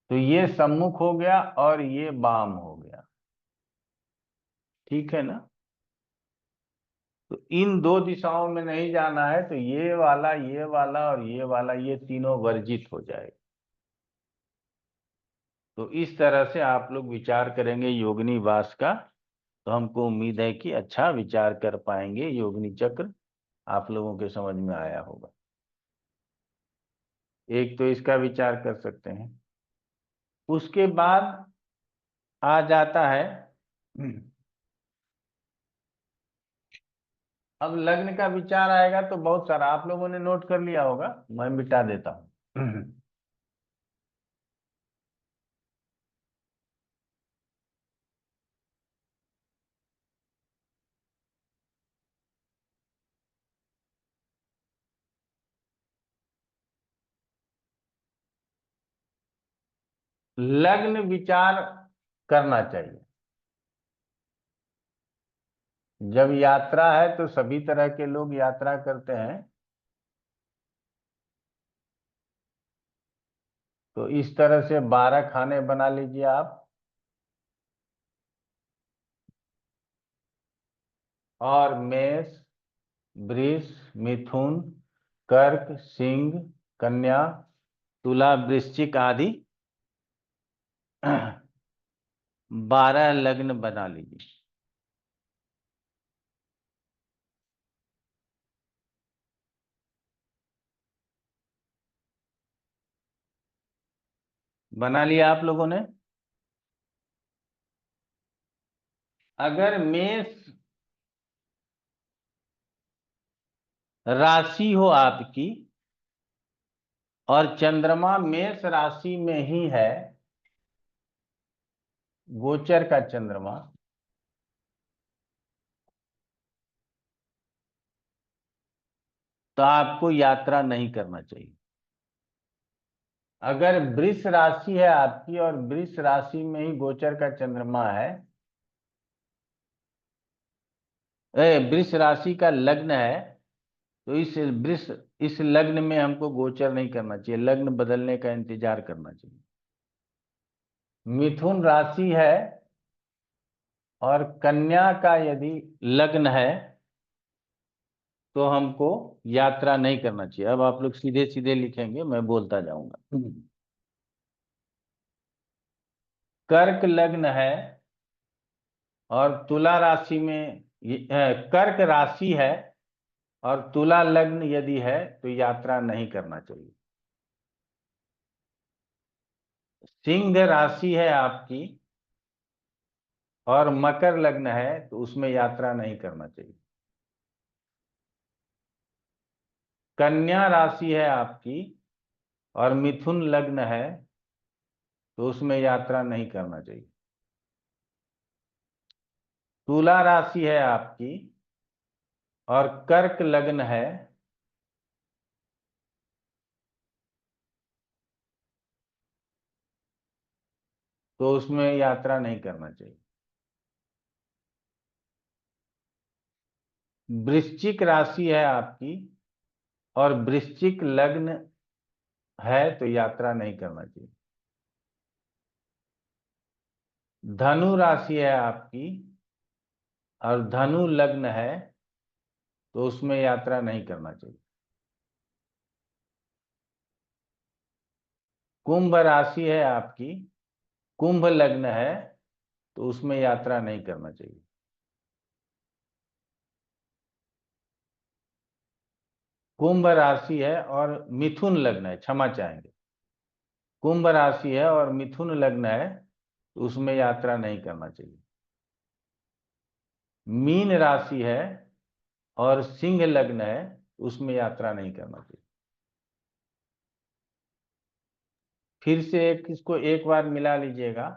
तो ये सम्मुख हो गया और ये वाम हो गया, ठीक है ना। तो इन दो दिशाओं में नहीं जाना है, तो ये वाला, ये वाला और ये वाला, ये तीनों वर्जित हो जाएगा। तो इस तरह से आप लोग विचार करेंगे योगिनी वास का, तो हमको उम्मीद है कि अच्छा विचार कर पाएंगे। योगिनी चक्र आप लोगों के समझ में आया होगा। एक तो इसका विचार कर सकते हैं। उसके बाद आ जाता है, अब लग्न का विचार आएगा तो बहुत सारा आप लोगों ने नोट कर लिया होगा, मैं मिटा देता हूं। लग्न विचार करना चाहिए। जब यात्रा है तो सभी तरह के लोग यात्रा करते हैं, तो इस तरह से 12 खाने बना लीजिए आप। और मेष, वृष, मिथुन, कर्क, सिंह, कन्या, तुला, वृश्चिक आदि 12 लग्न बना लीजिए। बना लिया आप लोगों ने। अगर मेष राशि हो आपकी और चंद्रमा मेष राशि में ही है, गोचर का चंद्रमा, तो आपको यात्रा नहीं करना चाहिए। अगर वृष राशि है आपकी और वृष राशि में ही गोचर का चंद्रमा है, वृष राशि का लग्न है, तो इस लग्न में हमको गोचर नहीं करना चाहिए, लग्न बदलने का इंतजार करना चाहिए। मिथुन राशि है और कन्या का यदि लग्न है तो हमको यात्रा नहीं करना चाहिए। अब आप लोग सीधे सीधे लिखेंगे, मैं बोलता जाऊंगा। कर्क लग्न है और तुला राशि में कर्क राशि है और तुला लग्न यदि है तो यात्रा नहीं करना चाहिए। सिंह राशि है आपकी और मकर लग्न है तो उसमें यात्रा नहीं करना चाहिए। कन्या राशि है आपकी और मिथुन लग्न है तो उसमें यात्रा नहीं करना चाहिए। तुला राशि है आपकी और कर्क लग्न है तो उसमें यात्रा नहीं करना चाहिए। वृश्चिक राशि है आपकी और वृश्चिक लग्न है तो यात्रा नहीं करना चाहिए। धनु राशि है आपकी और धनु लग्न है तो उसमें यात्रा नहीं करना चाहिए। कुंभ राशि है आपकी, कुंभ लग्न है तो उसमें यात्रा नहीं करना चाहिए। कुंभ राशि है और मिथुन लग्न है, क्षमा चाहेंगे, कुंभ राशि है और मिथुन लग्न है तो उसमें यात्रा नहीं करना चाहिए। मीन राशि है और सिंह लग्न है तो उसमें यात्रा नहीं करना चाहिए। फिर से इसको एक बार मिला लीजिएगा।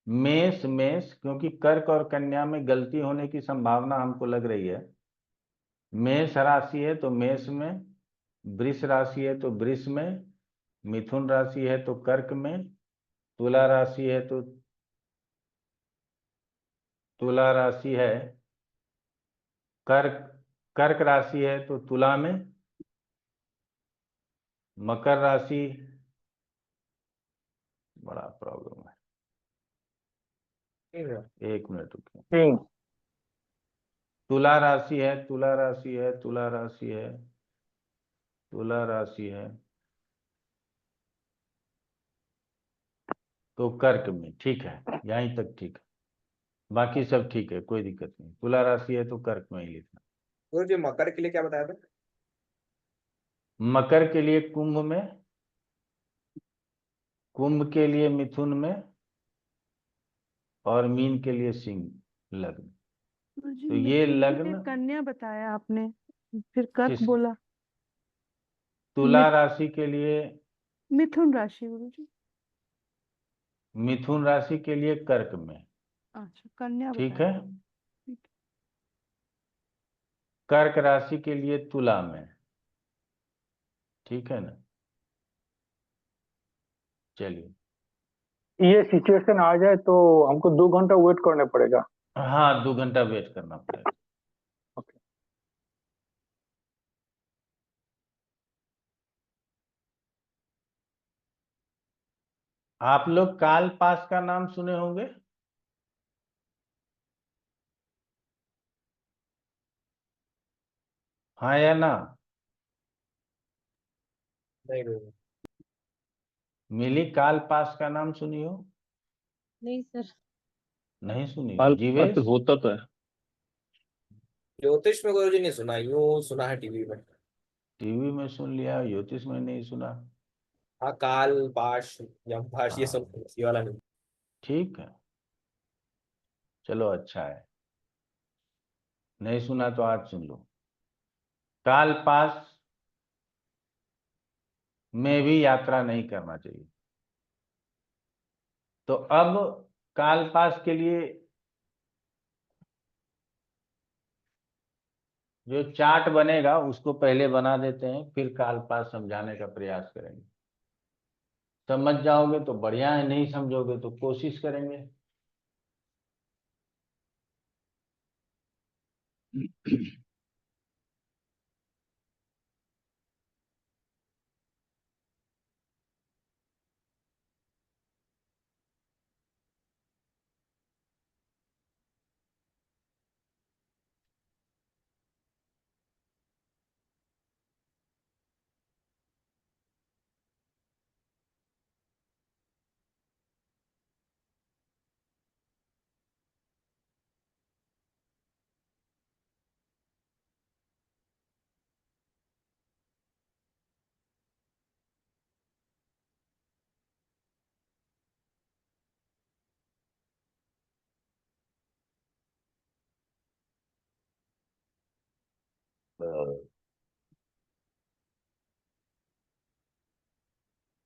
मेष मेष, क्योंकि कर्क और कन्या में गलती होने की संभावना हमको लग रही है। मेष राशि है तो मेष में, वृष राशि है तो वृष में, मिथुन राशि है तो कर्क में, तुला राशि है तो तुला राशि है, कर्क कर्क राशि है तो तुला में, मकर राशि, बड़ा प्रॉब्लम है, ठीक है। एक मिनट रुकिए। सिंह। तुला राशि है, तुला राशि है, तुला राशि है, तुला राशि है तो कर्क में, ठीक है, यहीं तक ठीक है, बाकी सब ठीक है, कोई दिक्कत नहीं। तुला राशि है तो कर्क में ही लिखना। गुरु जी मकर के लिए क्या बताया था? मकर के लिए कुंभ में, कुंभ के लिए मिथुन में और मीन के लिए सिंह लग्न। गुरुजी तो ये मिथुन के लिए लग्न कन्या बताया आपने, फिर कर्क किस, बोला। तुला मिथ- राशि के लिए, मिथुन राशि गुरुजी। मिथुन राशि के लिए कर्क में, अच्छा, कन्या ठीक बताया। है। ठीक है। कर्क राशि के लिए तुला में, ठीक है ना। चलिए, ये सिचुएशन आ जाए तो हमको 2 घंटा वेट करना पड़ेगा। हाँ 2 घंटा वेट करना पड़ेगा। ओके। आप लोग काल पास का नाम सुने होंगे? हाँ या ना? नहीं गुरु। मिली काल पास का नाम सुनी हो? नहीं सर। नहीं सुनी हो? काल जीवेश? पास होता तो है। ज्योतिष में गुरु जी नहीं सुना, यूं सुना है टीवी में। टीवी में सुन लिया, ज्योतिष में नहीं सुना। हाँ, काल पाश यम पाश ये हाँ, सब, ये वाला नहीं। ठीक है, चलो अच्छा है, नहीं सुना तो आज सुन लो। काल पास में भी यात्रा नहीं करना चाहिए। तो अब काल पास के लिए जो चार्ट बनेगा उसको पहले बना देते हैं, फिर काल पास समझाने का प्रयास करेंगे। समझ जाओगे तो बढ़िया है, नहीं समझोगे तो कोशिश करेंगे।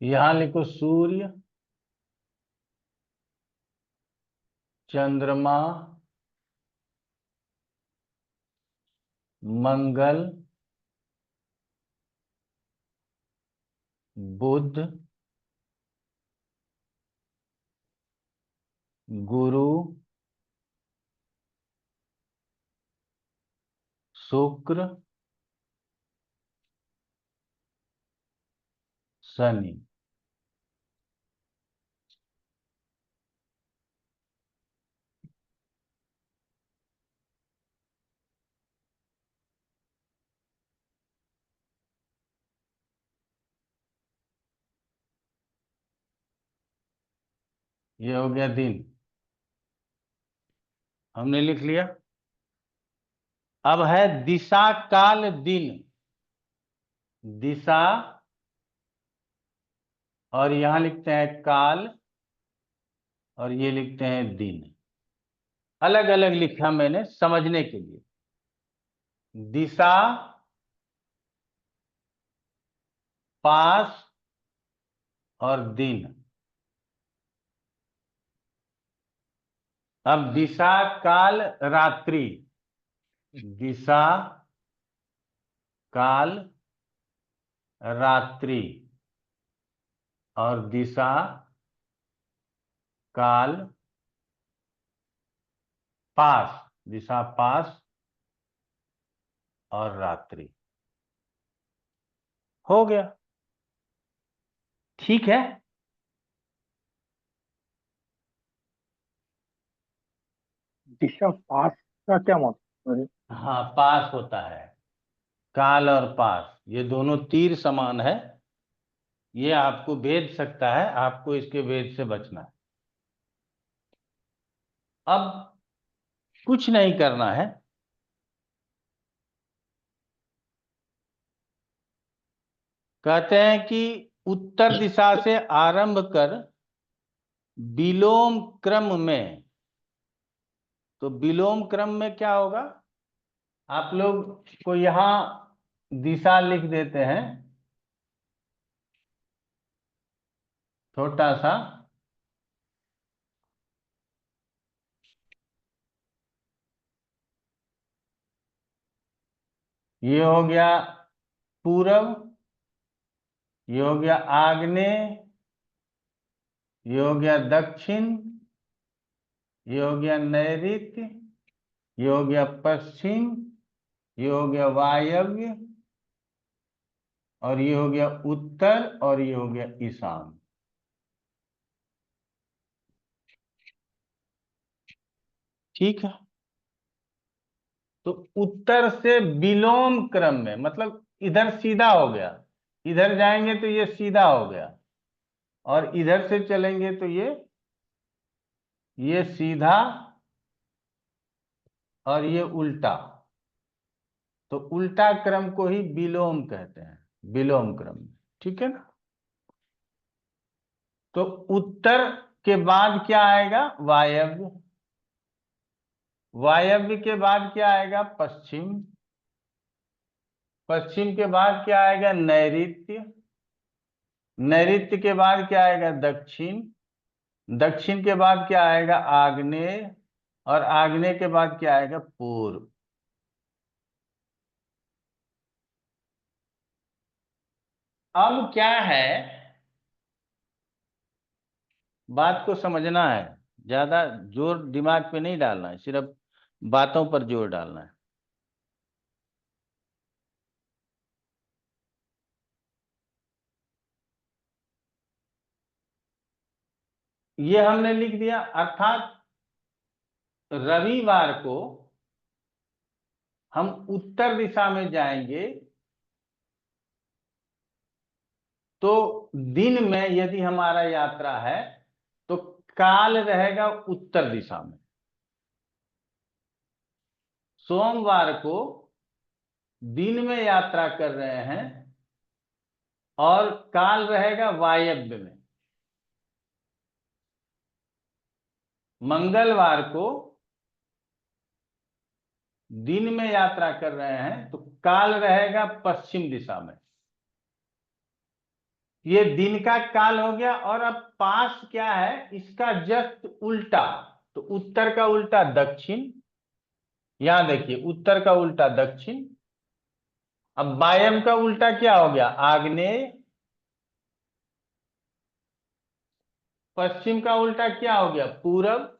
यहां लिखो सूर्य, चंद्रमा, मंगल, बुध, गुरु, शुक्र शनि। ये हो गया दिन, हमने लिख लिया। अब है दिशा काल दिन। दिशा और यहां लिखते हैं काल और ये लिखते हैं दिन। अलग अलग लिखा मैंने समझने के लिए। दिशा पास और दिन। अब दिशा काल रात्रि। दिशा काल रात्रि और दिशा काल पास। दिशा पास और रात्रि। हो गया, ठीक है। दिशा पास का क्या मतलब है? हाँ, पास होता है। काल और पास ये दोनों तीर समान है। ये आपको भेद सकता है, आपको इसके भेद से बचना है। अब कुछ नहीं करना है। कहते हैं कि उत्तर दिशा से आरंभ कर विलोम क्रम में। तो विलोम क्रम में क्या होगा, आप लोग को यहां दिशा लिख देते हैं छोटा सा। ये हो गया पूरब, ये हो गया आग्नेय, ये हो गया दक्षिण, ये हो गया नैऋत्य, ये हो गया पश्चिम, ये हो गया वायव्य, और ये हो गया उत्तर, और ये हो गया ईशान। ठीक है। तो उत्तर से विलोम क्रम में मतलब इधर सीधा हो गया, इधर जाएंगे तो ये सीधा हो गया, और इधर से चलेंगे तो ये सीधा और ये उल्टा। तो उल्टा क्रम को ही विलोम कहते हैं, विलोम क्रम। ठीक है ना। तो उत्तर के बाद क्या आएगा, वायव्य। वायव्य के बाद क्या आएगा, पश्चिम। पश्चिम के बाद क्या आएगा, नैऋत्य। नैऋत्य के बाद क्या आएगा, दक्षिण। दक्षिण के बाद क्या आएगा, आग्नेय। और आग्नेय के बाद क्या आएगा, पूर्व। अब क्या है, बात को समझना है, ज्यादा जोर दिमाग पे नहीं डालना है, सिर्फ बातों पर जोर डालना है। ये हमने लिख दिया, अर्थात रविवार को हम उत्तर दिशा में जाएंगे तो दिन में यदि हमारा यात्रा है तो काल रहेगा उत्तर दिशा में। सोमवार को दिन में यात्रा कर रहे हैं और काल रहेगा वायव्य में। मंगलवार को दिन में यात्रा कर रहे हैं तो काल रहेगा पश्चिम दिशा में। ये दिन का काल हो गया। और अब पास क्या है, इसका जस्ट उल्टा। तो उत्तर का उल्टा दक्षिण, यहां देखिए उत्तर का उल्टा दक्षिण। अब वायव्य का उल्टा क्या हो गया, आग्नेय। पश्चिम का उल्टा क्या हो गया, पूरब।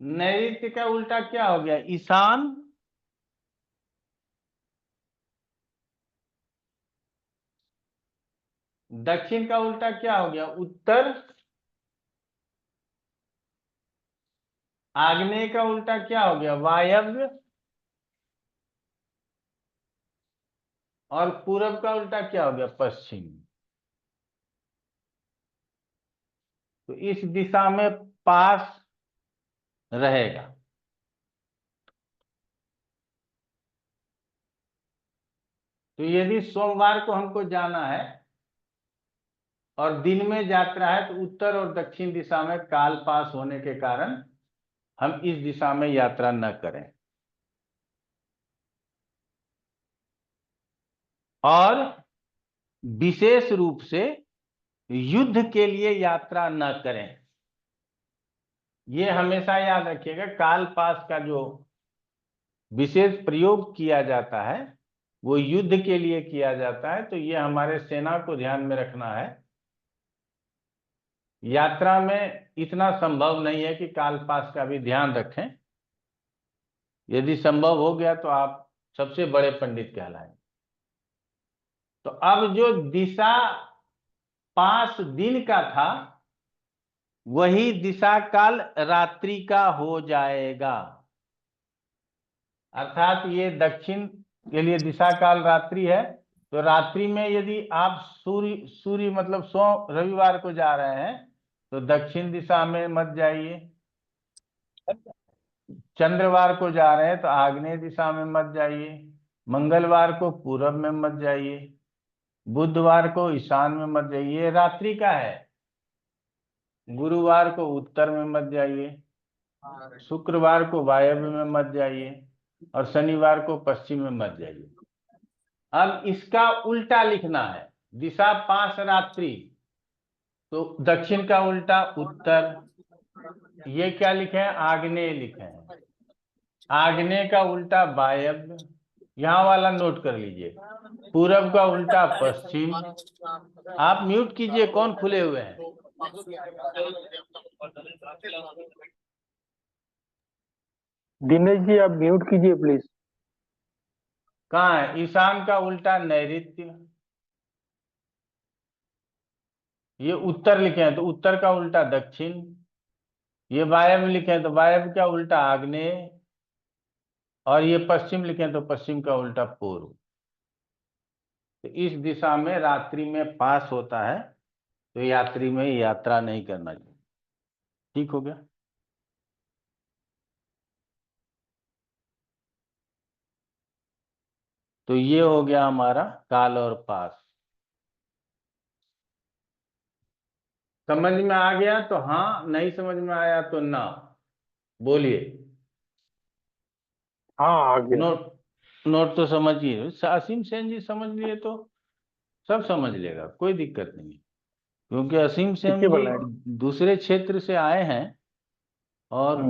नैऋत्य का उल्टा क्या हो गया? ईशान। दक्षिण का उल्टा क्या हो गया? उत्तर। आग्नेय का उल्टा क्या हो गया? वायव्य। और पूरब का उल्टा क्या हो गया? पश्चिम। तो इस दिशा में पास रहेगा। तो यदि सोमवार को हमको जाना है और दिन में यात्रा है, तो उत्तर और दक्षिण दिशा में काल पास होने के कारण हम इस दिशा में यात्रा न करें। और विशेष रूप से युद्ध के लिए यात्रा न करें। ये हमेशा याद रखिएगा, काल पास का जो विशेष प्रयोग किया जाता है वो युद्ध के लिए किया जाता है। तो ये हमारे सेना को ध्यान में रखना है। यात्रा में इतना संभव नहीं है कि काल पास का भी ध्यान रखें। यदि संभव हो गया तो आप सबसे बड़े पंडित कहलाएंगे। तो अब जो दिशा 5 दिन का था वही दिशा काल रात्रि का हो जाएगा। अर्थात ये दक्षिण के लिए दिशा काल रात्रि है। तो रात्रि में यदि आप सूर्य मतलब रविवार को जा रहे हैं तो दक्षिण दिशा में मत जाइए। चंद्रवार को जा रहे हैं तो आग्नेय दिशा में मत जाइए। मंगलवार को पूरब में मत जाइए। बुधवार को ईशान में मत जाइए, ये रात्रि का है। गुरुवार को उत्तर में मत जाइए। शुक्रवार को वायव्य में मत जाइए। और शनिवार को पश्चिम में मत जाइए। अब इसका उल्टा लिखना है। दिशा 5 रात्रि, तो दक्षिण का उल्टा उत्तर। ये क्या लिखे हैं? आग्नेय लिखे हैं। आग्नेय का उल्टा वायव्य, यहाँ वाला नोट कर लीजिए। पूरब का उल्टा पश्चिम। आप म्यूट कीजिए, कौन खुले हुए हैं? दिनेश जी आप म्यूट कीजिए प्लीज। कहाँ है? ईशान का उल्टा नैऋत्य, ये उत्तर लिखे हैं तो उत्तर का उल्टा दक्षिण। ये वायव्य लिखे हैं तो वायव्य का उल्टा आग्नेय। और ये पश्चिम लिखे हैं तो पश्चिम का उल्टा पूर्व। तो इस दिशा में रात्रि में पास होता है, तो यात्री में यात्रा नहीं करना चाहिए। ठीक हो गया? तो ये हो गया हमारा काल और पास। समझ में आ गया तो हाँ, नहीं समझ में आया तो ना। बोलिए। हाँ आ गया। नोट तो समझिए। असीम सेन जी समझ लिए तो सब समझ लेगा, कोई दिक्कत नहीं है। क्योंकि असीम सेन किसके जी बनाए? दूसरे क्षेत्र से आए हैं और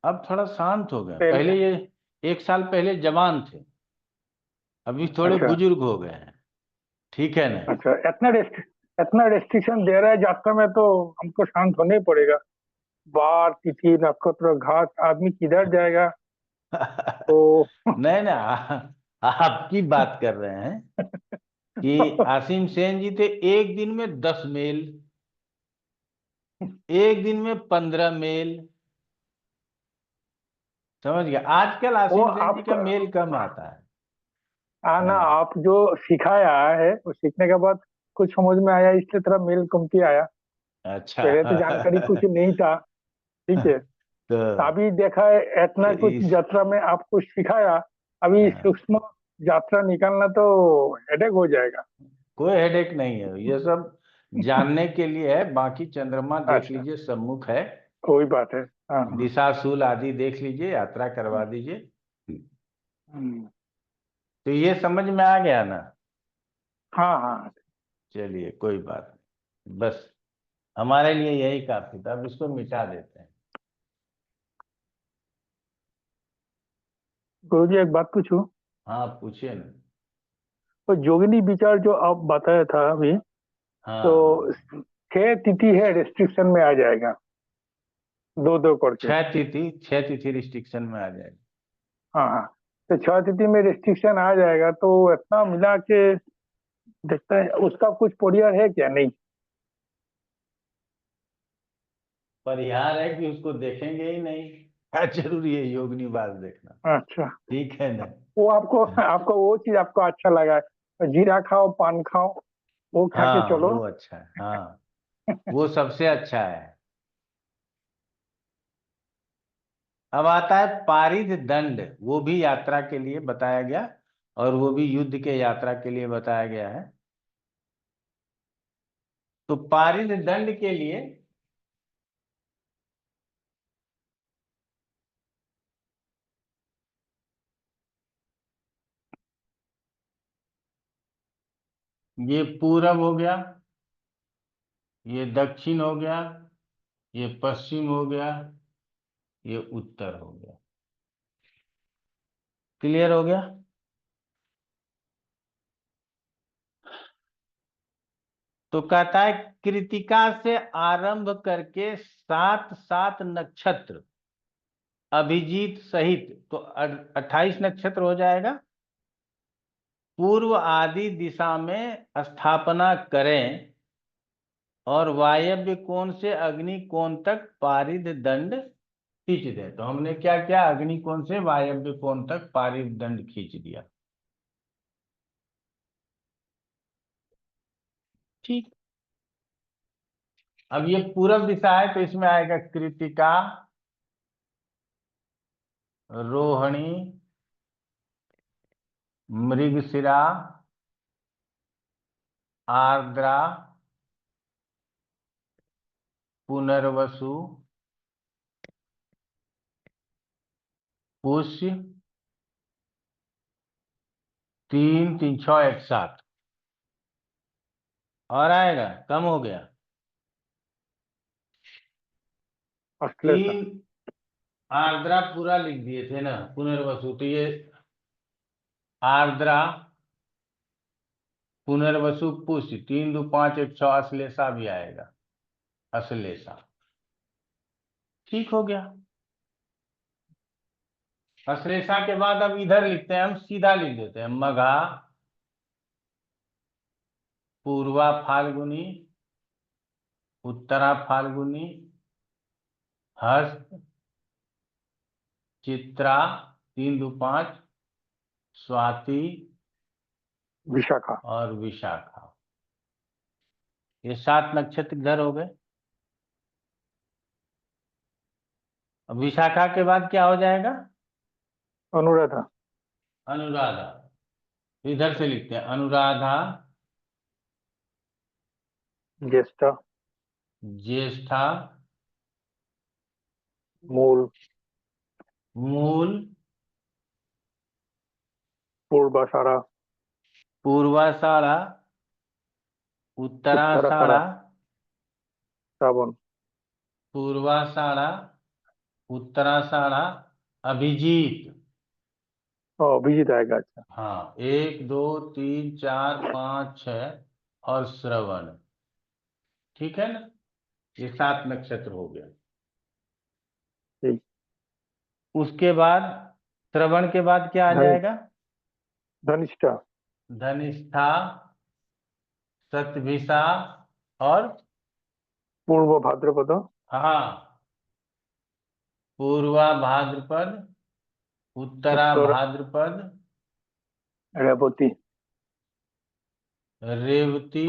अब थोड़ा शांत हो गए। पहले- पहले ये 1 साल पहले जवान थे, अभी थोड़े अच्छा। बुजुर्ग हो गए हैं। ठीक है ना? अच्छा, इतना रेस्ट्रिक्शन दे रहा है यात्रा में तो हमको शांत होना ही पड़ेगा। बार तिथि नक्षत्र घात, आदमी किधर जाएगा? तो नहीं ना, आपकी बात कर रहे हैं कि आसिम सेन जी थे एक दिन में 10 मेल, एक दिन में 15 मेल। समझ गया? आजकल वो आसिम सेन जी का आपका मेल कम आता है। आना, हाँ। आप जो सिखाया है वो सीखने के बाद कुछ समझ में आया, इसलिए थोड़ा मेल कमती आया। अच्छा। पहले तो जानकारी कुछ नहीं था। ठीक है। तो अभी देखा है इतना कुछ इस यात्रा में आपको सिखाया। अभी हाँ, सूक्ष्म यात्रा निकालना तो हेडेक हो जाएगा। कोई हेडेक नहीं है, ये सब जानने के लिए है। बाकी चंद्रमा देख अच्छा, लीजिए, सम्मुख है। कोई बात है। हाँ हाँ। दिशाशूल आदि देख लीजिए, यात्रा करवा दीजिए। हम्म, तो ये समझ में आ गया ना? हाँ हाँ। चलिए, कोई बात नहीं। बस हमारे लिए यही काफी था। अब इसको मिटा देते हैं। गुरु जी एक बात पूछूं? हाँ, पूछिए ना। तो जोगिनी विचार जो आप बताया था अभी, हाँ तो हाँ 6 तिथि है रेस्ट्रिक्शन में आ जाएगा। दो दो करके। 6 तिथि रिस्ट्रिक्शन में आ जाएगी। हाँ हाँ, तो 6 तिथि में रिस्ट्रिक्शन आ जाएगा, तो इतना मिला के देखते हैं उसका कुछ परिहार है क्या? नहीं। परिहार है कि उसको देखेंगे ही नहीं, क्या जरूरी है योग निवास देखना। अच्छा, ठीक है ना। वो आपको आपको वो चीज आपको अच्छा लगा है, जीरा खाओ पान खाओ, वो खा के हाँ चलो। वो अच्छा है, हाँ वो सबसे अच्छा है। अब आता है पारिद दंड, वो भी यात्रा के लिए बताया गया, और वो भी युद्ध के यात्रा के लिए बताया गया है। तो पारिद दंड के लिए ये पूरब हो गया, ये दक्षिण हो गया, ये पश्चिम हो गया, ये उत्तर हो गया। क्लियर हो गया। तो कहता है कृतिका से आरंभ करके 7 नक्षत्र अभिजीत सहित, तो 28 नक्षत्र हो जाएगा, पूर्व आदि दिशा में स्थापना करें और वायव्य कोण से अग्नि कोण तक पारिद दंड खींच दें। तो हमने क्या किया, अग्नि कोण से वायव्य कोण तक पारिद दंड खींच दिया। ठीक। अब ये पूरब दिशा है, तो इसमें आएगा कृतिका, रोहिणी, मृगशिरा, आर्द्रा, पुनर्वसु, पुष्य, 3 3 6 1 7। और आएगा, कम हो गया। अश्लेषा। 3 आर्द्रा पूरा लिख दिए थे ना, पुनर्वसु, तो ये आर्द्रा, पुनर्वसु, पुष्य, 3 2 5 1 6, अश्लेषा भी आएगा, अश्लेषा। ठीक हो गया। अश्लेषा के बाद अब इधर लिखते हैं, हम सीधा लिख देते हैं, मघा, पूर्वा फाल्गुनी, उत्तरा फाल्गुनी, हस्त, चित्रा, 3 2 5, स्वाति विशाखा। और विशाखा। ये 7 नक्षत्र इधर हो गए। अब विशाखा के बाद क्या हो जाएगा, अनुराधा। अनुराधा। इधर से लिखते हैं, अनुराधा, ज्येष्ठा। ज्येष्ठा, मूल। मूल, पूर्वाषाढ़ा। पूर्वाषाढ़ा, उत्तराषाढ़ा, उत्तराषाढ़ा। श्रावण। पूर्वाषाढ़ा, उत्तराषाढ़ा, अभिजीत। अभिजीत आएगा। अच्छा, हाँ 1 2 3 4 5 6 और श्रवण। ठीक है ना, ये 7 नक्षत्र हो गया। ठीक। उसके बाद श्रवण के बाद क्या आ धन जाएगा, धनिष्ठा। धनिष्ठा, शतभिषा और पूर्व भाद्रपद। हाँ पूर्वा भाद्रपद, उत्तरा उत्तर भाद्रपद, रेवती। रेवती,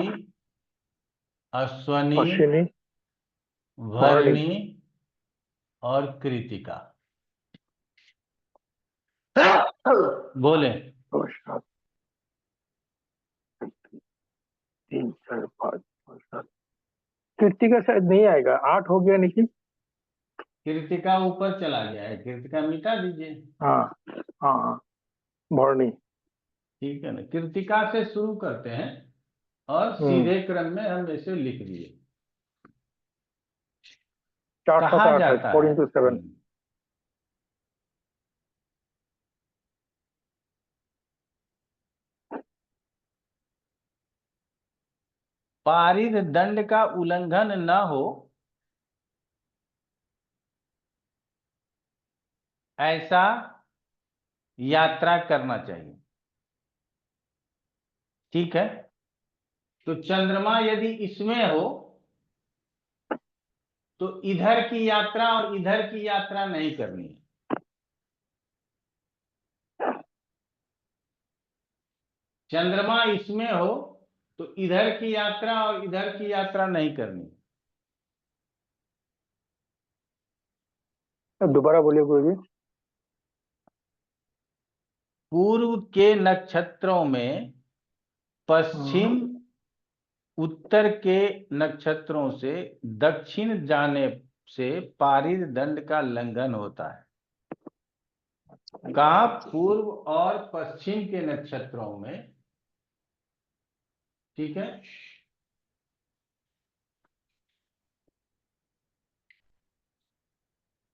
अश्वनी, अश्विनी। भरणी। भरणी और कृतिका। बोले, 2 7 3 4 5 6 7। कृतिका शायद नहीं आएगा, 8 हो गया निखिल। कृतिका ऊपर चला गया है, कृतिका मिटा दीजिए। हाँ हाँ हाँ, भरणी। ठीक है ना, कृतिका से शुरू करते हैं और हम्म, सीधे क्रम में हम इसे लिख दिए। 4 7 कहा 8 है, जाता 4 है, into 7। पारिद दंड का उल्लंघन न हो ऐसा यात्रा करना चाहिए। ठीक है, तो चंद्रमा यदि इसमें हो तो इधर की यात्रा और इधर की यात्रा नहीं करनी है। चंद्रमा इसमें हो तो इधर की यात्रा और इधर की यात्रा नहीं करनी। दोबारा बोलिए गुरुजी। पूर्व के नक्षत्रों में पश्चिम उत्तर के नक्षत्रों से दक्षिण जाने से पारिद दंड का उल्लंघन होता है। कहा पूर्व और पश्चिम के नक्षत्रों में। ठीक है,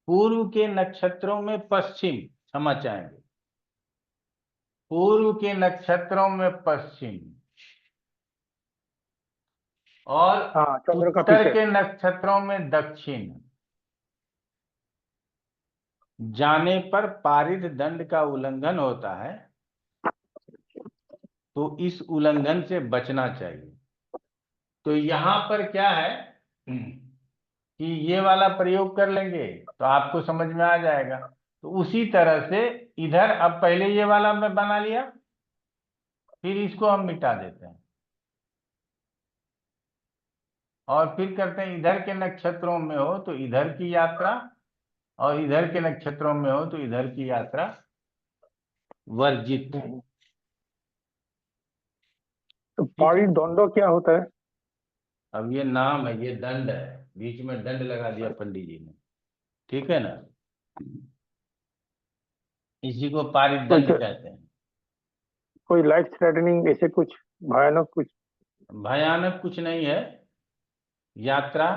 पूर्व के नक्षत्रों में पश्चिम, क्षमा चाहेंगे, पूर्व के नक्षत्रों में पश्चिम और हाँ, चंद्र का उत्तर पीछे। के नक्षत्रों में दक्षिण जाने पर पारिद दंड का उल्लंघन होता है। तो इस उल्लंघन से बचना चाहिए। तो यहां पर क्या है कि ये वाला प्रयोग कर लेंगे तो आपको समझ में आ जाएगा। तो उसी तरह से इधर अब पहले ये वाला मैं बना लिया, फिर इसको हम मिटा देते हैं और फिर करते हैं इधर के नक्षत्रों में हो तो इधर की यात्रा और इधर के नक्षत्रों में हो तो इधर की यात्रा वर्जित। तो पारिद दंडो क्या होता है? अब ये नाम है, ये दंड है, बीच में दंड लगा दिया पंडित जी ने। ठीक है ना, इसी को पारिद कोई दंड कहते हैं। कोई लाइफ थ्रेटनिंग ऐसे कुछ भयानक कुछ? भयानक कुछ नहीं है, यात्रा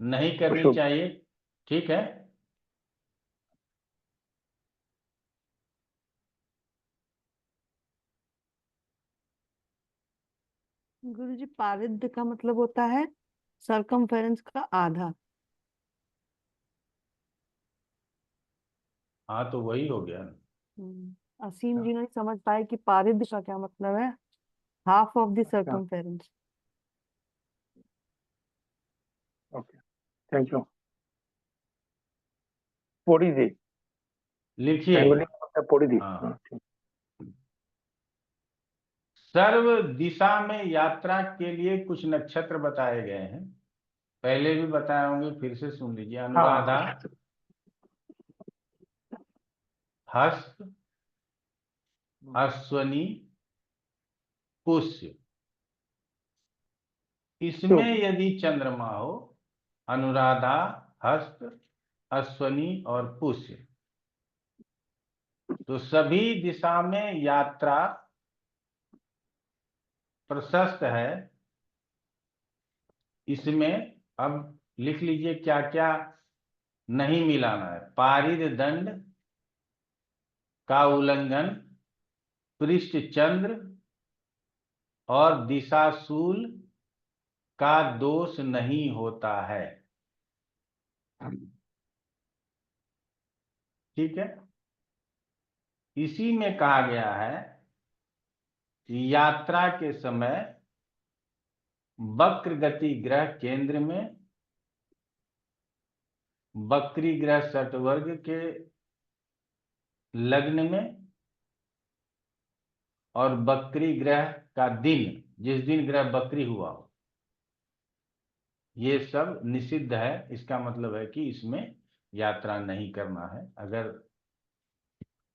नहीं करनी शुभ। चाहिए। ठीक है, गुरुजी पारिद का मतलब होता है सरकमफेरेंस का आधा। हाँ तो वही हो गया। असीम जी नहीं समझ पाए कि पारिद का क्या मतलब है। Half of the circumference. Okay, thank you. पोड़ी लिखिए। बेंगोली में होता है पोड़ी। हाँ, सर्व दिशा में यात्रा के लिए कुछ नक्षत्र बताए गए हैं, पहले भी बताए होंगे, फिर से सुन लीजिए। अनुराधा, हस्त, अश्वनी, पुष्य। इसमें यदि चंद्रमा हो, अनुराधा, हस्त, अश्वनी और पुष्य, तो सभी दिशा में यात्रा प्रशस्त है। इसमें अब लिख लीजिए क्या क्या नहीं मिलाना है। पारिद दंड का उल्लंघन, पृष्ठ चंद्र और दिशाशूल का दोष नहीं होता है। ठीक है, इसी में कहा गया है कि यात्रा के समय वक्र गति ग्रह केंद्र में, वक्री ग्रह षटवर्ग के लग्न में और वक्री ग्रह का दिन, जिस दिन ग्रह वक्री हुआ हो, ये सब निषिद्ध है। इसका मतलब है कि इसमें यात्रा नहीं करना है। अगर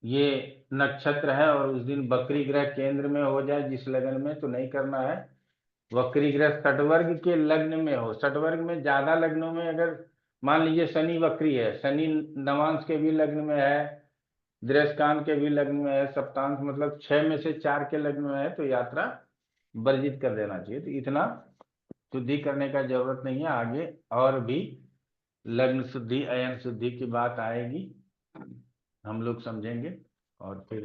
ये नक्षत्र है और उस दिन वक्री ग्रह केंद्र में हो जाए जिस लग्न में, तो नहीं करना है। वक्री ग्रह षटवर्ग के लग्न में हो, षटवर्ग में ज्यादा लग्नों में, अगर मान लीजिए शनि वक्री है, शनि नवांश के भी लग्न में है, दृष्टांत के भी लग्न में है, सप्तांश मतलब 6 में से 4 के लग्न में है, तो यात्रा वर्जित कर देना चाहिए। तो इतना शुद्धि करने का जरूरत नहीं है। आगे और भी लग्न शुद्धि, अयन शुद्धि की बात आएगी, हम लोग समझेंगे। और फिर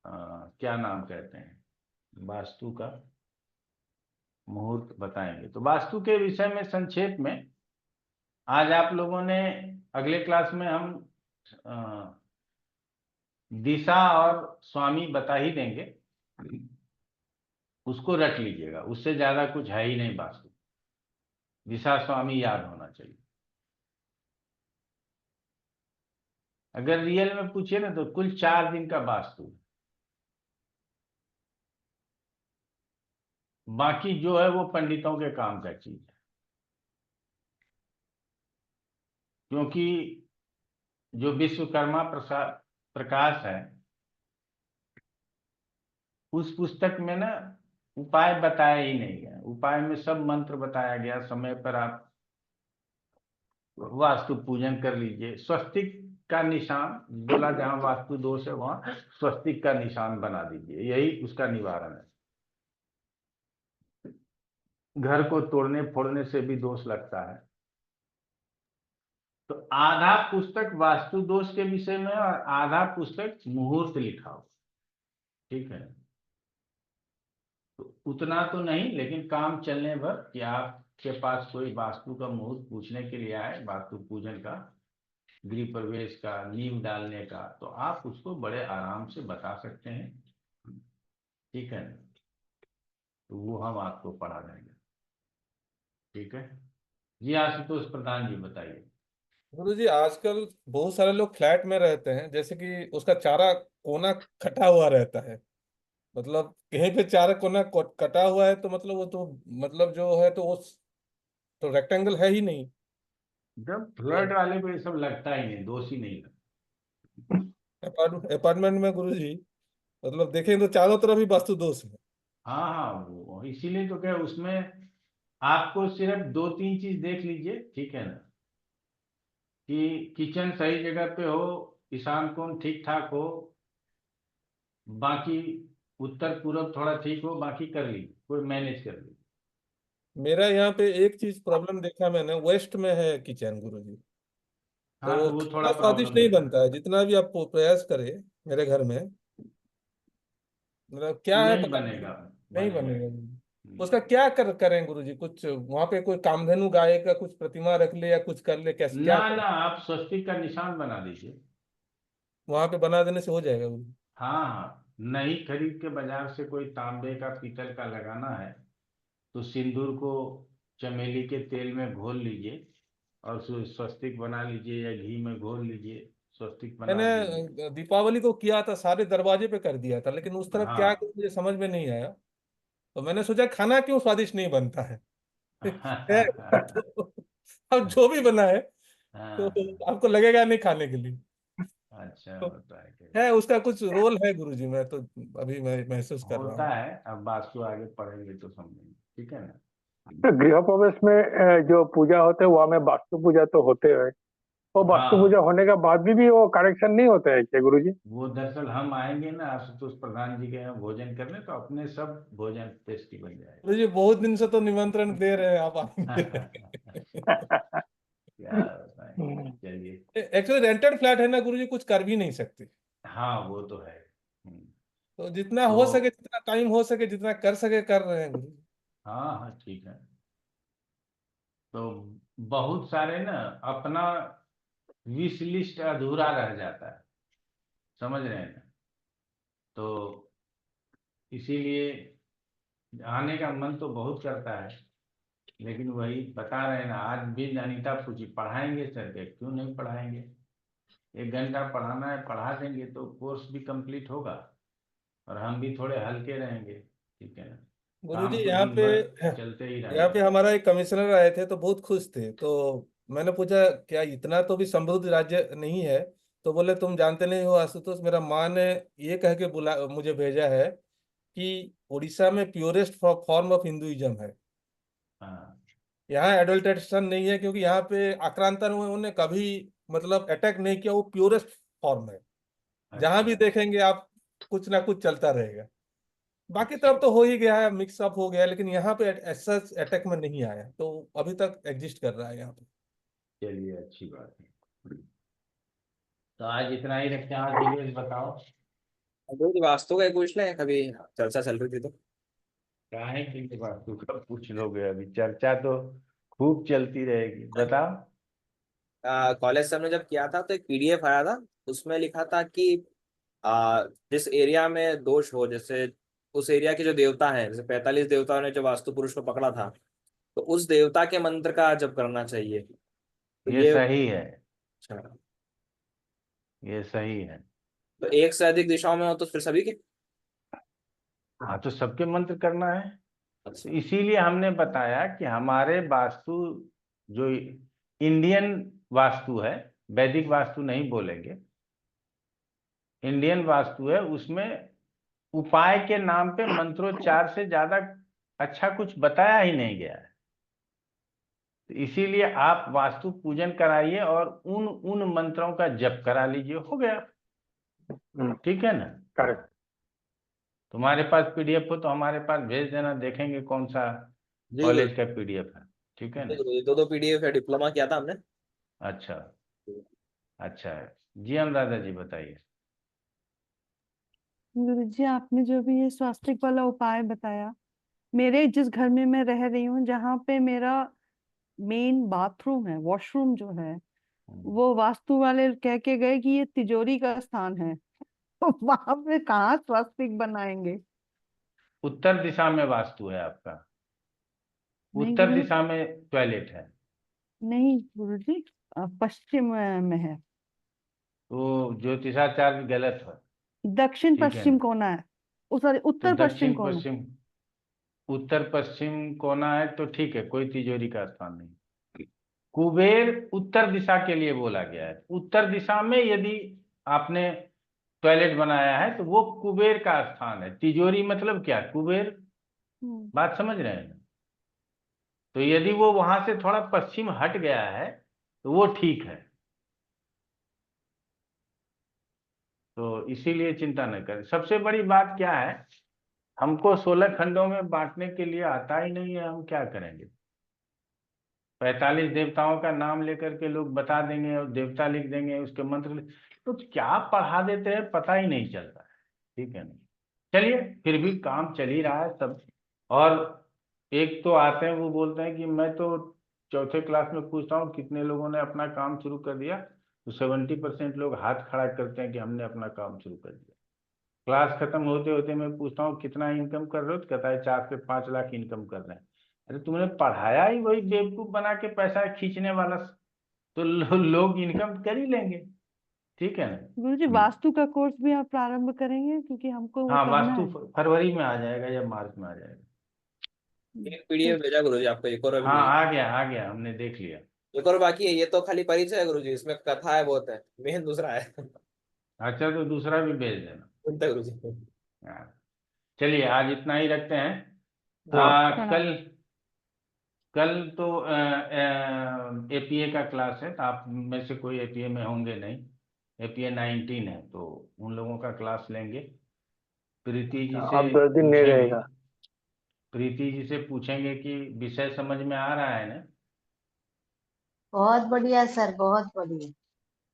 क्या नाम कहते हैं, वास्तु का मुहूर्त बताएंगे। तो वास्तु के विषय में संक्षेप में आज आप लोगों ने अगले क्लास में हम दिशा और स्वामी बता ही देंगे, उसको रट लीजिएगा, उससे ज्यादा कुछ है ही नहीं वास्तु। दिशा स्वामी याद होना चाहिए। अगर रियल में पूछिए ना तो कुल 4 दिन का वास्तु, बाकी जो है वो पंडितों के काम का चीज है। क्योंकि जो विश्वकर्मा प्रकाश है, उस पुस्तक में ना उपाय बताया ही नहीं है। उपाय में सब मंत्र बताया गया, समय पर आप वास्तु पूजन कर लीजिए। स्वस्तिक का निशान बोला, जहां वास्तु दोष है वहां स्वस्तिक का निशान बना दीजिए, यही उसका निवारण है। घर को तोड़ने फोड़ने से भी दोष लगता है। तो आधा पुस्तक वास्तु दोष के विषय में और आधा पुस्तक मुहूर्त लिखा हो, ठीक है। तो उतना तो नहीं, लेकिन काम चलने भर कि आपके पास कोई वास्तु का मुहूर्त पूछने के लिए आए, वास्तु पूजन का, गृह प्रवेश का, नींव डालने का, तो आप उसको बड़े आराम से बता सकते हैं, ठीक है। तो वो हम आपको पढ़ा देंगे, ठीक है जी। आशुतोष प्रधान जी बताइए। गुरु जी, आजकल बहुत सारे लोग फ्लैट में रहते हैं, जैसे कि उसका चारा कोना कटा हुआ रहता है। मतलब कहीं पे चारा कोना कटा हुआ है तो मतलब वो तो मतलब जो है तो वो तो रेक्टेंगल है ही नहीं। जब फ्लड वाले को ये सब लगता ही नहीं, दोष ही नहीं लगता। अपार्टमेंट में गुरु जी मतलब देखें तो चारों तरफ ही वास्तु दोष है। हाँ हाँ, वो इसीलिए तो क्या, उसमें आपको सिर्फ 2-3 चीज देख लीजिए, ठीक है ना, कि किचन सही जगह पे हो, ईशान कोण ठीक ठाक हो, बाकी उत्तर पूरब थोड़ा ठीक हो, बाकी कर लीजिए, कोई मैनेज कर लीजिए। मेरा यहाँ पे एक चीज प्रॉब्लम देखा मैंने, वेस्ट में है किचन गुरु जी। हाँ, तो तो वो थोड़ा खाना स्वादिष्ट प्रॉब्लम नहीं देगा। बनता है जितना भी आप प्रयास करें मेरे घर में। मतलब क्या है नहीं पता नहीं, बनेगा, नहीं बनेगा। बनेगा। उसका क्या करें गुरु जी? कुछ वहां पे कोई कामधेनु गाय का कुछ प्रतिमा रख ले या कुछ कर ले, कैसे क्या ना करें? ना, आप स्वस्तिक का निशान बना दीजिए। वहां पे बना देने से हो जाएगा गुरु जी? हाँ हाँ, नहीं खरीद के बाजार से कोई तांबे का पीतल का लगाना है तो सिंदूर को चमेली के तेल में घोल लीजिए और स्वस्तिक बना लीजिए, या घी में घोल लीजिए, स्वस्तिक बना दीजिए। मैंने दीपावली को किया था, सारे दरवाजे पे कर दिया था, लेकिन उस तरफ क्या हाँ। करूं मुझे समझ में नहीं आया। तो मैंने सोचा खाना क्यों स्वादिष्ट नहीं बनता है। है, तो अब जो भी बना है तो हाँ, आपको लगेगा नहीं खाने के लिए। अच्छा तो होता है कि है उसका कुछ रोल है गुरु जी, मैं तो अभी मैं महसूस कर रहा होता हूँ। है। अब वास्तु आगे पढ़ेंगे तो समझेंगे, ठीक है ना। तो गृह प्रवेश में जो पूजा होते हैं वहाँ में वास्तु पूजा तो होते हैं, वो वास्तु पूजा हाँ, होने के बाद भी वो करेक्शन नहीं होता है क्या गुरुजी? वो दरअसल हम आएंगे ना आशुतोष प्रधान जी के यहाँ भोजन करने, तो अपने सब भोजन टेस्टी बन गुरु जी बहुत दिन से तो निमंत्रण दे रहे हैं आप जाएगा। आएंगे। क्या बताएं, चलिए। एक्चुअली रेंटेड फ्लैट है ना गुरु जी, कुछ कर भी नहीं सकते। हाँ वो तो है। तो जितना तो हो सके, जितना टाइम हो सके, जितना कर सके कर रहे हैं गुरु जी। हाँ हाँ, ठीक है। तो बहुत सारे ना अपना विश लिस्ट अधूरा रह जाता है, समझ रहे हैं ना। तो इसीलिए आने का मन तो बहुत करता है, लेकिन वही बता रहे हैं ना, आज भी अनीता पूछी पढ़ाएंगे सर के, क्यों नहीं पढ़ाएंगे। 1 घंटा पढ़ाना है, पढ़ा देंगे तो कोर्स भी कंप्लीट होगा और हम भी थोड़े हल्के रहेंगे, ठीक है ना। गुरु जी काम तो यहाँ दिन पे भर चलते ही यहाँ पे रहेगा। हमारा एक कमिश्नर आए थे तो बहुत खुश थे। तो मैंने पूछा क्या इतना तो भी समृद्ध राज्य नहीं है? तो बोले तुम जानते नहीं हो आशुतोष, मेरा माँ ने ये कह के बुला मुझे भेजा है कि उड़ीसा में प्योरेस्ट फॉर्म ऑफ हिंदुइज्म है। हाँ, यहाँ एडल्ट्रेशन नहीं है, क्योंकि यहाँ पे आक्रांता उन्होंने कभी मतलब अटैक नहीं किया, वो प्योरेस्ट फॉर्म है। जहां भी अच्छा देखेंगे आप कुछ ना कुछ चलता रहेगा। बाकी अच्छा, तरफ तो हो ही गया है, मिक्स अप हो गया है, लेकिन यहाँ पे ऐसा अटैक में नहीं आया, तो अभी तक एग्जिस्ट कर रहा है यहाँ पे। चलिए अच्छी बात है। तो आज इतना ही रखते हैं। आज दिवेश बताओ। गुरु जी वास्तु का एक पूछ लें, कभी चर्चा चल रही थी तो। काहे की वास्तु का पूछ लोगे, अभी चर्चा तो खूब चलती रहेगी, बताओ। कॉलेज से हमने जब किया था तो एक पीडीएफ आया था, उसमें लिखा था कि जिस एरिया में दोष हो, जैसे उस एरिया के जो देवता हैं, जैसे 45 देवताओं ने जो वास्तु पुरुष को पकड़ा था, तो उस देवता के मंत्र का जप करना चाहिए। तो ये सही है, अच्छा, ये सही है। तो एक से अधिक दिशाओं में हो तो फिर सभी के। हाँ, तो सबके मंत्र करना है। अच्छा, तो इसीलिए हमने बताया कि हमारे वास्तु जो इंडियन वास्तु है, वैदिक वास्तु नहीं बोलेंगे, इंडियन वास्तु है, उसमें उपाय के नाम पे मंत्रोच्चार से ज्यादा अच्छा कुछ बताया ही नहीं गया है। तो इसीलिए आप वास्तु पूजन कराइए और उन मंत्रों का जप करा लीजिए, हो गया। ठीक है ना? करेक्ट। तुम्हारे पास पीडीएफ हो तो हमारे पास भेज देना, देखेंगे कौन सा जी कॉलेज का पीडीएफ है। ठीक है ना? दो पीडीएफ है, डिप्लोमा किया था हमने। अच्छा, अच्छा है जी। अनुराधा जी बताइए। गुरुजी, आपने जो भी ये स्वास्तिक वाला उपाय बताया, मेरे जिस घर में मैं रह रही हूँ, जहाँ पे मेरा मेन बाथरूम है, वॉशरूम जो है, वो वास्तु वाले कह के गए कि ये तिजोरी का स्थान है। तो वहां पे कहाँ स्वास्तिक बनाएंगे? उत्तर दिशा में वास्तु है आपका, नहीं उत्तर गुरु, दिशा में टॉयलेट है। नहीं गुरुजी, पश्चिम में है। तो ज्योतिषाचार्य गलत है। दक्षिण ठीक है पश्चिम ना? कोना है, सॉरी तो उत्तर पश्चिम दक्षिण कोना। पश्चिम, उत्तर पश्चिम कोना है तो ठीक है, कोई तिजोरी का स्थान नहीं। कुबेर उत्तर दिशा के लिए बोला गया है। उत्तर दिशा में यदि आपने टॉयलेट बनाया है तो वो कुबेर का स्थान है। तिजोरी मतलब क्या? कुबेर। बात समझ रहे हैं ना? तो यदि वो वहां से थोड़ा पश्चिम हट गया है तो वो ठीक है। तो इसीलिए चिंता न करें। सबसे बड़ी बात क्या है, हमको 16 खंडों में बांटने के लिए आता ही नहीं है, हम क्या करेंगे? 45 देवताओं का नाम लेकर के लोग बता देंगे और देवता लिख देंगे, उसके मंत्र तो क्या पढ़ा देते हैं पता ही नहीं चलता है। ठीक है ना? चलिए, फिर भी काम चल ही रहा है सब। और एक तो आते हैं वो बोलते हैं कि मैं तो चौथे क्लास में पूछता हूँ कितने लोगों ने अपना काम शुरू कर दिया, तो 70% लोग हाथ खड़ा करते हैं कि हमने अपना काम शुरू कर दिया। क्लास खत्म होते होते मैं पूछता हूँ कितना इनकम कर रहे हो, तो कहता है 4 से 5 लाख इनकम कर रहे हैं। अरे तुमने पढ़ाया ही वही बेवकूफ बना के पैसा खींचने वाला, तो लोग इनकम कर ही लेंगे। ठीक है ना? गुरुजी, वास्तु का कोर्स भी आप प्रारंभ करेंगे? क्योंकि हमको वो हाँ, करना वास्तु है। फरवरी में आ जाएगा या मार्च में आ जाएगा। एक पीडीएफ भेजा गुरुजी आपको, एक और अभी हाँ, भेजा। आ गया, हमने देख लिया। एक और बाकी है, ये तो खाली परिचय है गुरुजी, इसमें कथा है बहुत है, मेन दूसरा है। अच्छा, तो दूसरा भी भेज देना। सुनते गुरुजी। हाँ, चलिए आज इतना ही रखते हैं। प्रणाम। कल कल तो एपीए का क्लास है, तो आप में से कोई एपीए में होंगे नहीं। एपीए 19 है, तो उन लोगों का क्लास लेंगे। प्रीति जी से आप 10 दिन नहीं पूछेंगे, रहेगा। प्रीति जी से पूछेंगे कि विषय समझ में आ रहा है ना? बहुत बढ़िया सर, बहुत बढ़िया।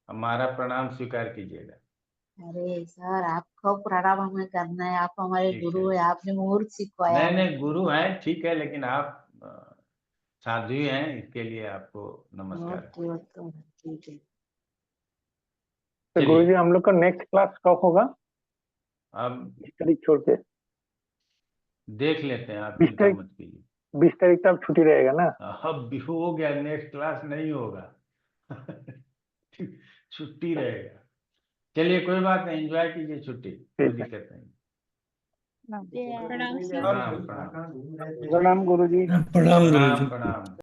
हमारा प्रणाम स्वीकार कीजिएगा। अरे सर, आपको प्रणाम हमें करना है, आप हमारे ठीक गुरु है। है, आपने मुहूर्त सिखवाया नहीं हमें। नहीं, गुरु हैं ठीक है, लेकिन आप साध्वी हैं, इसके लिए आपको नमस्कार। ओके ओके, ठीक है। तो चलिए, गुरुजी, हम लोग का नेक्स्ट क्लास कब होगा? अब 20 तारीख छोड़ के देख लेते हैं, आप 20 चिंता तारीख मत कीजिए। 20 तारीख तक छुट्टी रहेगा ना? अब भी हो गया, नेक्स्ट क्लास नहीं होगा। छुट्टी रहेगा। चलिए, कोई बात नहीं, एंजॉय कीजिए छुट्टी, कोई ठीक है। दिक्कत नहीं। प्रणाम सर। प्रणाम प्रणाम प्रणाम गुरुजी। प्रणाम प्रणाम।